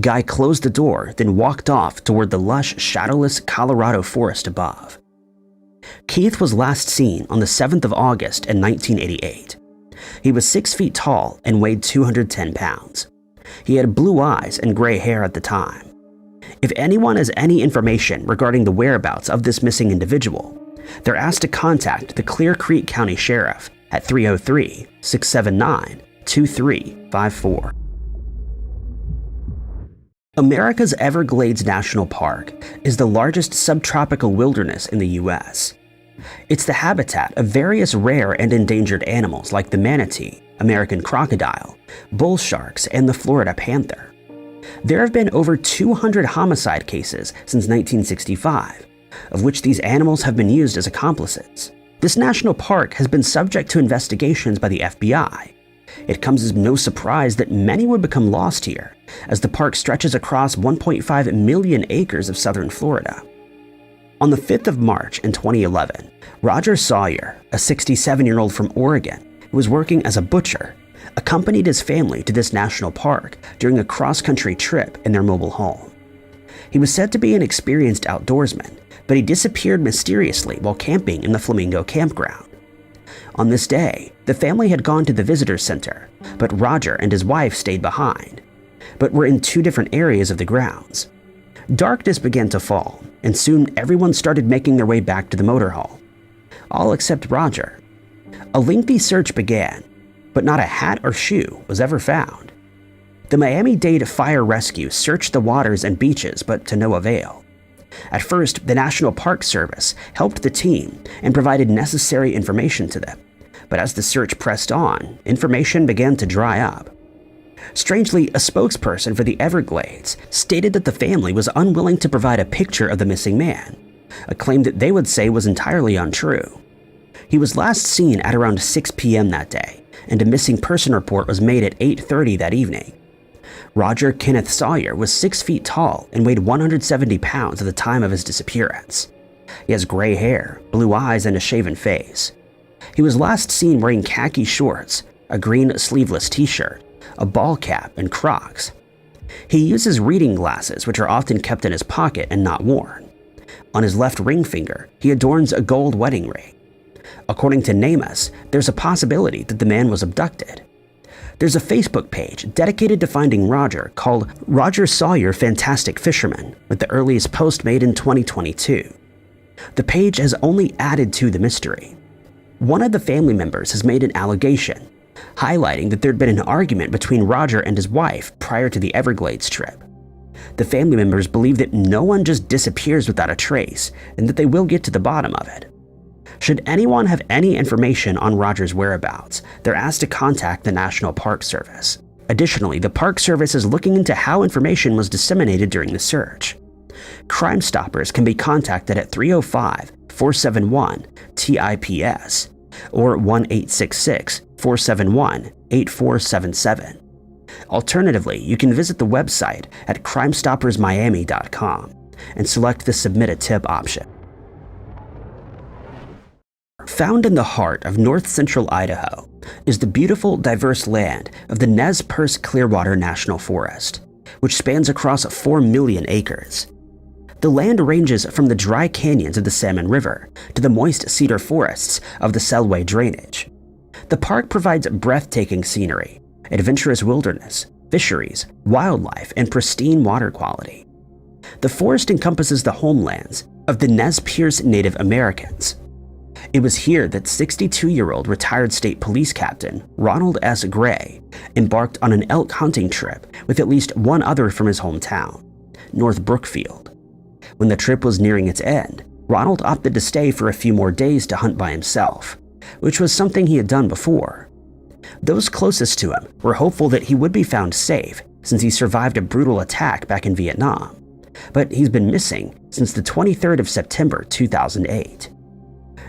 Guy closed the door, then walked off toward the lush, shadowless Colorado forest above. Keith was last seen on the 7th of August in 1988. He was 6 feet tall and weighed 210 pounds. He had blue eyes and gray hair at the time. If anyone has any information regarding the whereabouts of this missing individual, they're asked to contact the Clear Creek County Sheriff at 303-679-2354. America's Everglades National Park is the largest subtropical wilderness in the U.S. It's the habitat of various rare and endangered animals like the manatee, American crocodile, bull sharks, and the Florida panther. There have been over 200 homicide cases since 1965, of which these animals have been used as accomplices. This national park has been subject to investigations by the FBI. It comes as no surprise that many would become lost here, as the park stretches across 1.5 million acres of southern Florida. On the 5th of March in 2011, Roger Sawyer, a 67-year-old from Oregon who was working as a butcher, accompanied his family to this national park during a cross-country trip in their mobile home. He was said to be an experienced outdoorsman, but he disappeared mysteriously while camping in the Flamingo campground. On this day, the family had gone to the visitor center, but Roger and his wife stayed behind, but were in two different areas of the grounds. Darkness began to fall, and soon everyone started making their way back to the motorhome, all except Roger. A lengthy search began, but not a hat or shoe was ever found. The Miami-Dade Fire Rescue searched the waters and beaches, but to no avail. At first, the National Park Service helped the team and provided necessary information to them, but as the search pressed on, information began to dry up. Strangely, a spokesperson for the Everglades stated that the family was unwilling to provide a picture of the missing man, a claim that they would say was entirely untrue. He was last seen at around 6 p.m. that day, and a missing person report was made at 8:30 that evening. Roger Kenneth Sawyer was 6 feet tall and weighed 170 pounds at the time of his disappearance. He has gray hair, blue eyes, and a shaven face. He was last seen wearing khaki shorts, a green sleeveless t-shirt, a ball cap, and Crocs. He uses reading glasses, which are often kept in his pocket and not worn. On his left ring finger, he adorns a gold wedding ring. According to NamUs, there's a possibility that the man was abducted. There's a Facebook page dedicated to finding Roger called Roger Sawyer Fantastic Fisherman, with the earliest post made in 2022. The page has only added to the mystery. One of the family members has made an allegation, highlighting that there'd been an argument between Roger and his wife prior to the Everglades trip. The family members believe that no one just disappears without a trace, and that they will get to the bottom of it. Should anyone have any information on Roger's whereabouts, they're asked to contact the National Park Service. Additionally, the Park Service is looking into how information was disseminated during the search. Crime Stoppers can be contacted at 305-471-TIPS or 1-866-471-8477. Alternatively, you can visit the website at crimestoppersmiami.com and select the Submit a Tip option. Found in the heart of north-central Idaho is the beautiful, diverse land of the Nez Perce Clearwater National Forest, which spans across 4 million acres. The land ranges from the dry canyons of the Salmon River to the moist cedar forests of the Selway drainage. The park provides breathtaking scenery, adventurous wilderness, fisheries, wildlife, and pristine water quality. The forest encompasses the homelands of the Nez Perce Native Americans. It was here that 62-year-old retired state police captain Ronald S. Gray embarked on an elk hunting trip with at least one other from his hometown, North Brookfield. When the trip was nearing its end, Ronald opted to stay for a few more days to hunt by himself, which was something he had done before. Those closest to him were hopeful that he would be found safe since he survived a brutal attack back in Vietnam, but he's been missing since the 23rd of September 2008.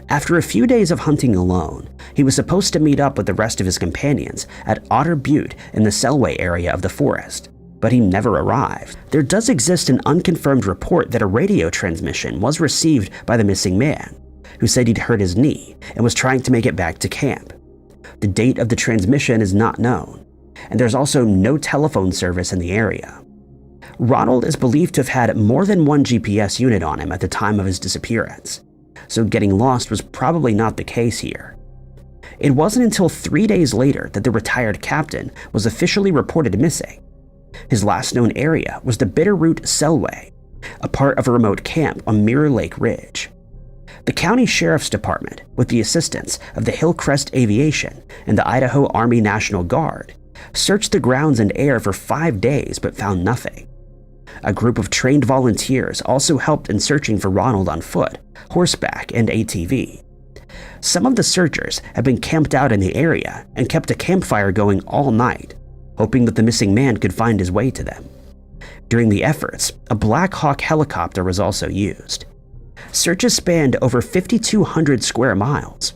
After a few days of hunting alone, he was supposed to meet up with the rest of his companions at Otter Butte in the Selway area of the forest, but he never arrived. There does exist an unconfirmed report that a radio transmission was received by the missing man, who said he'd hurt his knee and was trying to make it back to camp. The date of the transmission is not known, and there's also no telephone service in the area. Ronald is believed to have had more than one GPS unit on him at the time of his disappearance, so getting lost was probably not the case here. It wasn't until 3 days later that the retired captain was officially reported missing. His last known area was the Bitterroot Selway, a part of a remote camp on Mirror Lake Ridge. The county sheriff's department, with the assistance of the Hillcrest Aviation and the Idaho Army National Guard, searched the grounds and air for 5 days but found nothing. A group of trained volunteers also helped in searching for Ronald on foot, horseback, and ATV. Some of the searchers had been camped out in the area and kept a campfire going all night, hoping that the missing man could find his way to them. During the efforts, a Black Hawk helicopter was also used. Searches spanned over 5,200 square miles.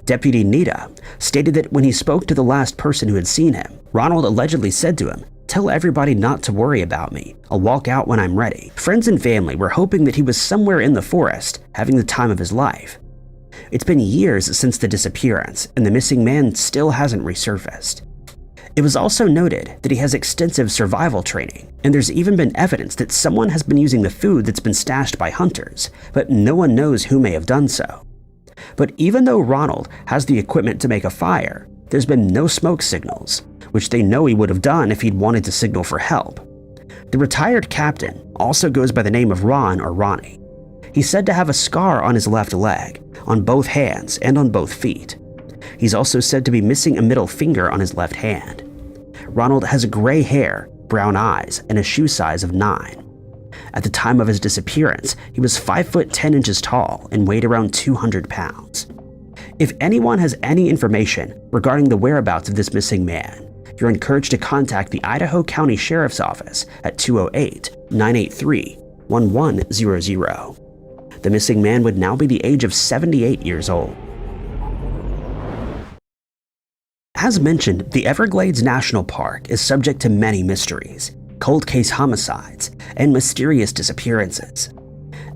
Deputy Nita stated that when he spoke to the last person who had seen him, Ronald allegedly said to him, "Tell everybody not to worry about me. I'll walk out when I'm ready." Friends and family were hoping that he was somewhere in the forest, having the time of his life. It's been years since the disappearance, and the missing man still hasn't resurfaced. It was also noted that he has extensive survival training, and there's even been evidence that someone has been using the food that's been stashed by hunters, but no one knows who may have done so. But even though Ronald has the equipment to make a fire, there's been no smoke signals, which they know he would have done if he'd wanted to signal for help. The retired captain also goes by the name of Ron or Ronnie. He's said to have a scar on his left leg, on both hands, and on both feet. He's also said to be missing a middle finger on his left hand. Ronald has gray hair, brown eyes, and a shoe size of 9. At the time of his disappearance, he was 5 foot 10 inches tall and weighed around 200 pounds. If anyone has any information regarding the whereabouts of this missing man, you're encouraged to contact the Idaho County Sheriff's Office at 208-983-1100. The missing man would now be the age of 78 years old. As mentioned, the Everglades National Park is subject to many mysteries, cold case homicides, and mysterious disappearances.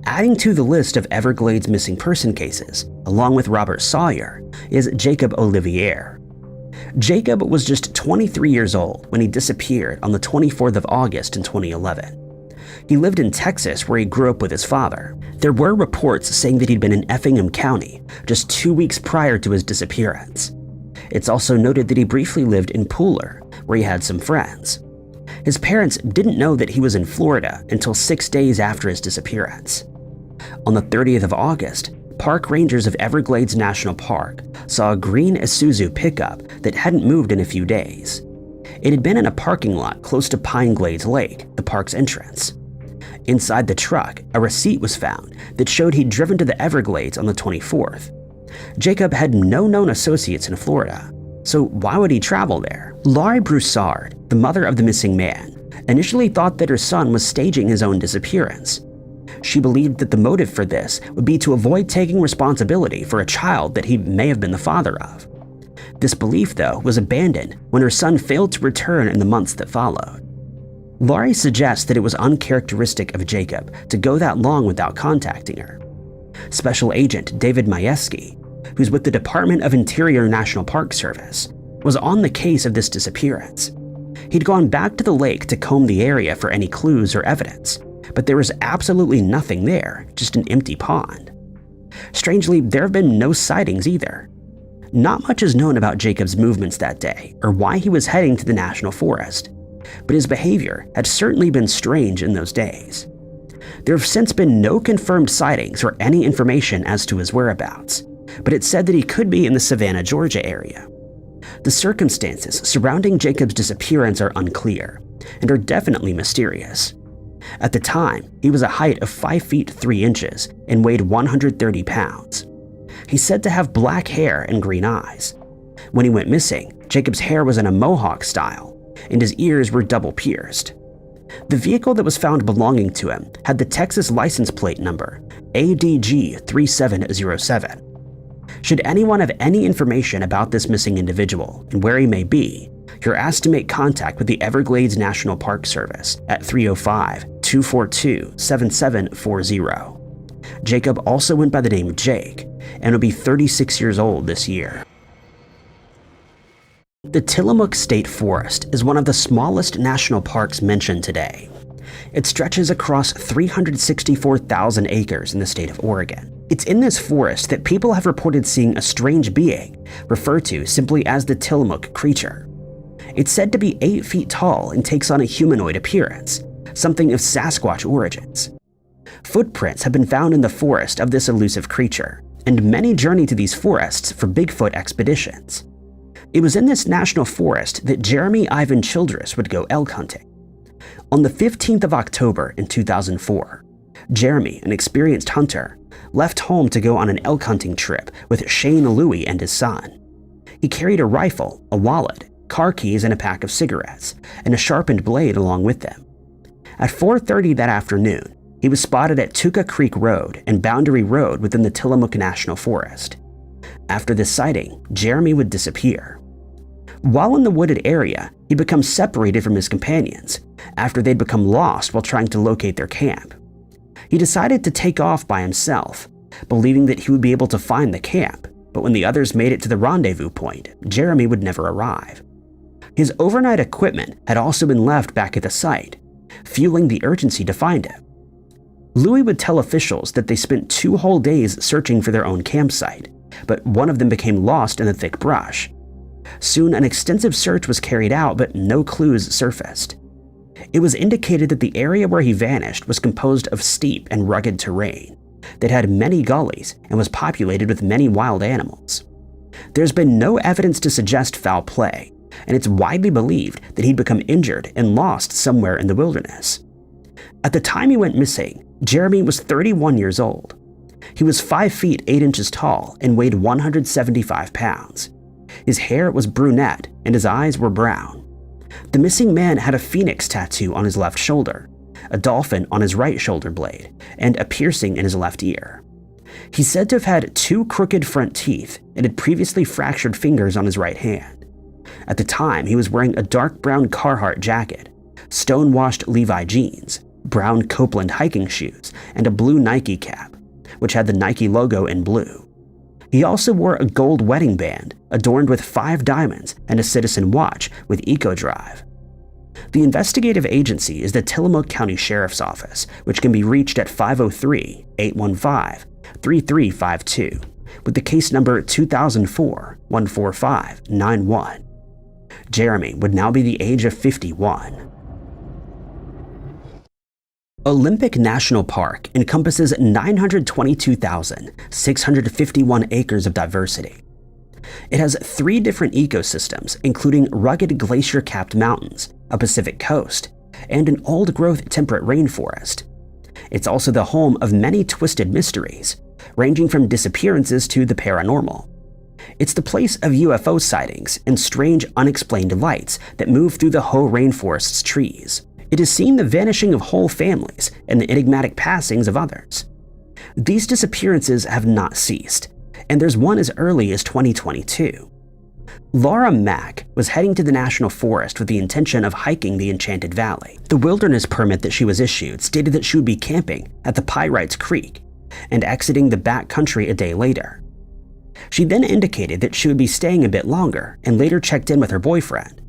Adding to the list of Everglades missing person cases, along with Robert Sawyer, is Jacob Olivier. Jacob was just 23 years old when he disappeared on the 24th of August in 2011. He lived in Texas where he grew up with his father. There were reports saying that he'd been in Effingham County just 2 weeks prior to his disappearance. It's also noted that he briefly lived in Pooler, where he had some friends. His parents didn't know that he was in Florida until 6 days after his disappearance. On the 30th of August, park rangers of Everglades National Park saw a green Isuzu pickup that hadn't moved in a few days. It had been in a parking lot close to Pine Glades Lake, the park's entrance. Inside the truck, a receipt was found that showed he'd driven to the Everglades on the 24th. Jacob had no known associates in Florida, so why would he travel there? Laurie Broussard, the mother of the missing man, initially thought that her son was staging his own disappearance. She believed that the motive for this would be to avoid taking responsibility for a child that he may have been the father of. This belief, though, was abandoned when her son failed to return in the months that followed. Laurie suggests that it was uncharacteristic of Jacob to go that long without contacting her. Special Agent David Majewski, who's with the Department of Interior National Park Service, was on the case of this disappearance. He'd gone back to the lake to comb the area for any clues or evidence, but there was absolutely nothing there, just an empty pond. Strangely, there have been no sightings either. Not much is known about Jacob's movements that day or why he was heading to the national forest, but his behavior had certainly been strange in those days. There have since been no confirmed sightings or any information as to his whereabouts, but it's said that he could be in the Savannah, Georgia area. The circumstances surrounding Jacob's disappearance are unclear and are definitely mysterious. At the time, he was a height of 5 feet 3 inches and weighed 130 pounds. He's said to have black hair and green eyes. When he went missing, Jacob's hair was in a mohawk style, and his ears were double pierced. The vehicle that was found belonging to him had the Texas license plate number ADG 3707. Should anyone have any information about this missing individual and where he may be, you're asked to make contact with the Everglades National Park Service at 305-242-7740. Jacob also went by the name Jake and will be 36 years old this year. The Tillamook State Forest is one of the smallest national parks mentioned today. It stretches across 364,000 acres in the state of Oregon. It's in this forest that people have reported seeing a strange being, referred to simply as the Tillamook creature. It's said to be 8 feet tall and takes on a humanoid appearance, something of Sasquatch origins. Footprints have been found in the forest of this elusive creature, and many journey to these forests for Bigfoot expeditions. It was in this national forest that Jeremy Ivan Childress would go elk hunting. On the 15th of October in 2004, Jeremy, an experienced hunter, left home to go on an elk hunting trip with Shane Louie and his son. He carried a rifle, a wallet, car keys, and a pack of cigarettes, and a sharpened blade along with them. At 4:30 that afternoon, he was spotted at Tuka Creek Road and Boundary Road within the Tillamook National Forest. After this sighting, Jeremy would disappear. While in the wooded area, he becomes separated from his companions after they'd become lost while trying to locate their camp. He decided to take off by himself, believing that he would be able to find the camp, but when the others made it to the rendezvous point, Jeremy would never arrive. His overnight equipment had also been left back at the site, fueling the urgency to find him. Louie would tell officials that they spent 2 whole days searching for their own campsite, but one of them became lost in the thick brush. Soon, an extensive search was carried out, but no clues surfaced. It was indicated that the area where he vanished was composed of steep and rugged terrain that had many gullies and was populated with many wild animals. There's been no evidence to suggest foul play, and it's widely believed that he'd become injured and lost somewhere in the wilderness. At the time he went missing, Jeremy was 31 years old. He was 5 feet 8 inches tall and weighed 175 pounds. His hair was brunette and his eyes were brown. The missing man had a phoenix tattoo on his left shoulder, a dolphin on his right shoulder blade, and a piercing in his left ear. He's said to have had 2 crooked front teeth and had previously fractured fingers on his right hand. At the time, he was wearing a dark brown Carhartt jacket, stone-washed Levi jeans, brown Copeland hiking shoes, and a blue Nike cap, which had the Nike logo in blue. He also wore a gold wedding band adorned with 5 diamonds and a citizen watch with EcoDrive. The investigative agency is the Tillamook County Sheriff's Office, which can be reached at 503-815-3352 with the case number 2004-14591. Jeremy would now be the age of 51. Olympic National Park encompasses 922,651 acres of diversity. It has 3 different ecosystems, including rugged glacier-capped mountains, a Pacific coast, and an old-growth temperate rainforest. It's also the home of many twisted mysteries, ranging from disappearances to the paranormal. It's the place of UFO sightings and strange unexplained lights that move through the Hoh rainforest's trees. It has seen the vanishing of whole families and the enigmatic passings of others. These disappearances have not ceased, and there's one as early as 2022. Laura Mack was heading to the National Forest with the intention of hiking the Enchanted Valley. The wilderness permit that she was issued stated that she would be camping at the Pyrites Creek and exiting the back country a day later. She then indicated that she would be staying a bit longer and later checked in with her boyfriend.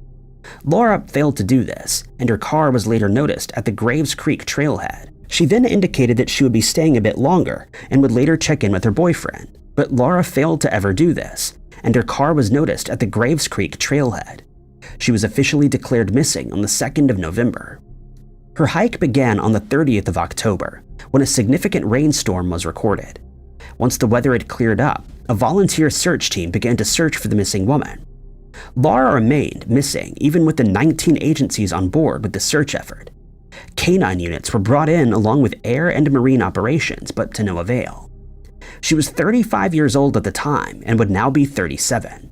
Laura failed to do this, and her car was later noticed at the Graves Creek trailhead. She then indicated that she would be staying a bit longer and would later check in with her boyfriend, but Laura failed to ever do this, and her car was noticed at the Graves Creek trailhead. She was officially declared missing on the 2nd of November. Her hike began on the 30th of October, when a significant rainstorm was recorded. Once the weather had cleared up, a volunteer search team began to search for the missing woman. Laura remained missing even with the 19 agencies on board with the search effort. Canine units were brought in along with air and marine operations, but to no avail. She was 35 years old at the time and would now be 37.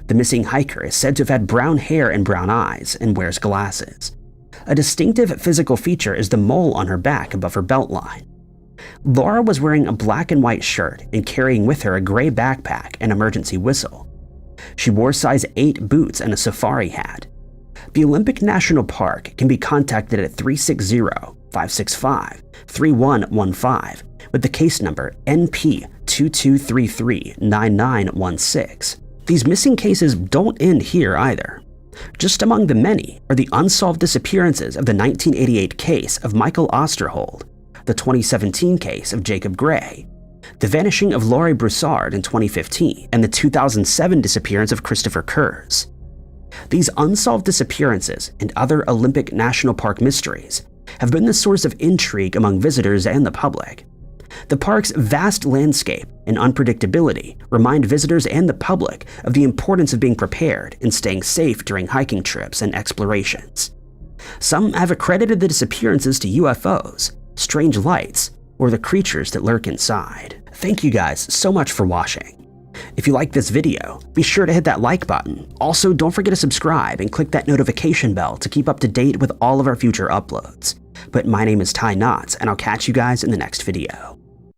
The missing hiker is said to have had brown hair and brown eyes and wears glasses. A distinctive physical feature is the mole on her back above her belt line. Laura was wearing a black and white shirt and carrying with her a gray backpack and emergency whistle. She wore size 8 boots and a safari hat. The Olympic National Park can be contacted at 360-565-3115 with the case number NP22339916. These missing cases don't end here either. Just among the many are the unsolved disappearances of the 1988 case of Michael Osterhold, the 2017 case of Jacob Gray, the vanishing of Laurie Broussard in 2015, and the 2007 disappearance of Christopher Kurz. These unsolved disappearances and other Olympic National Park mysteries have been the source of intrigue among visitors and the public. The park's vast landscape and unpredictability remind visitors and the public of the importance of being prepared and staying safe during hiking trips and explorations. Some have accredited the disappearances to UFOs, strange lights, or the creatures that lurk inside. Thank you guys so much for watching. If you like this video, be sure to hit that like button. Also, don't forget to subscribe and click that notification bell to keep up to date with all of our future uploads. But my name is Ty Knotts, and I'll catch you guys in the next video.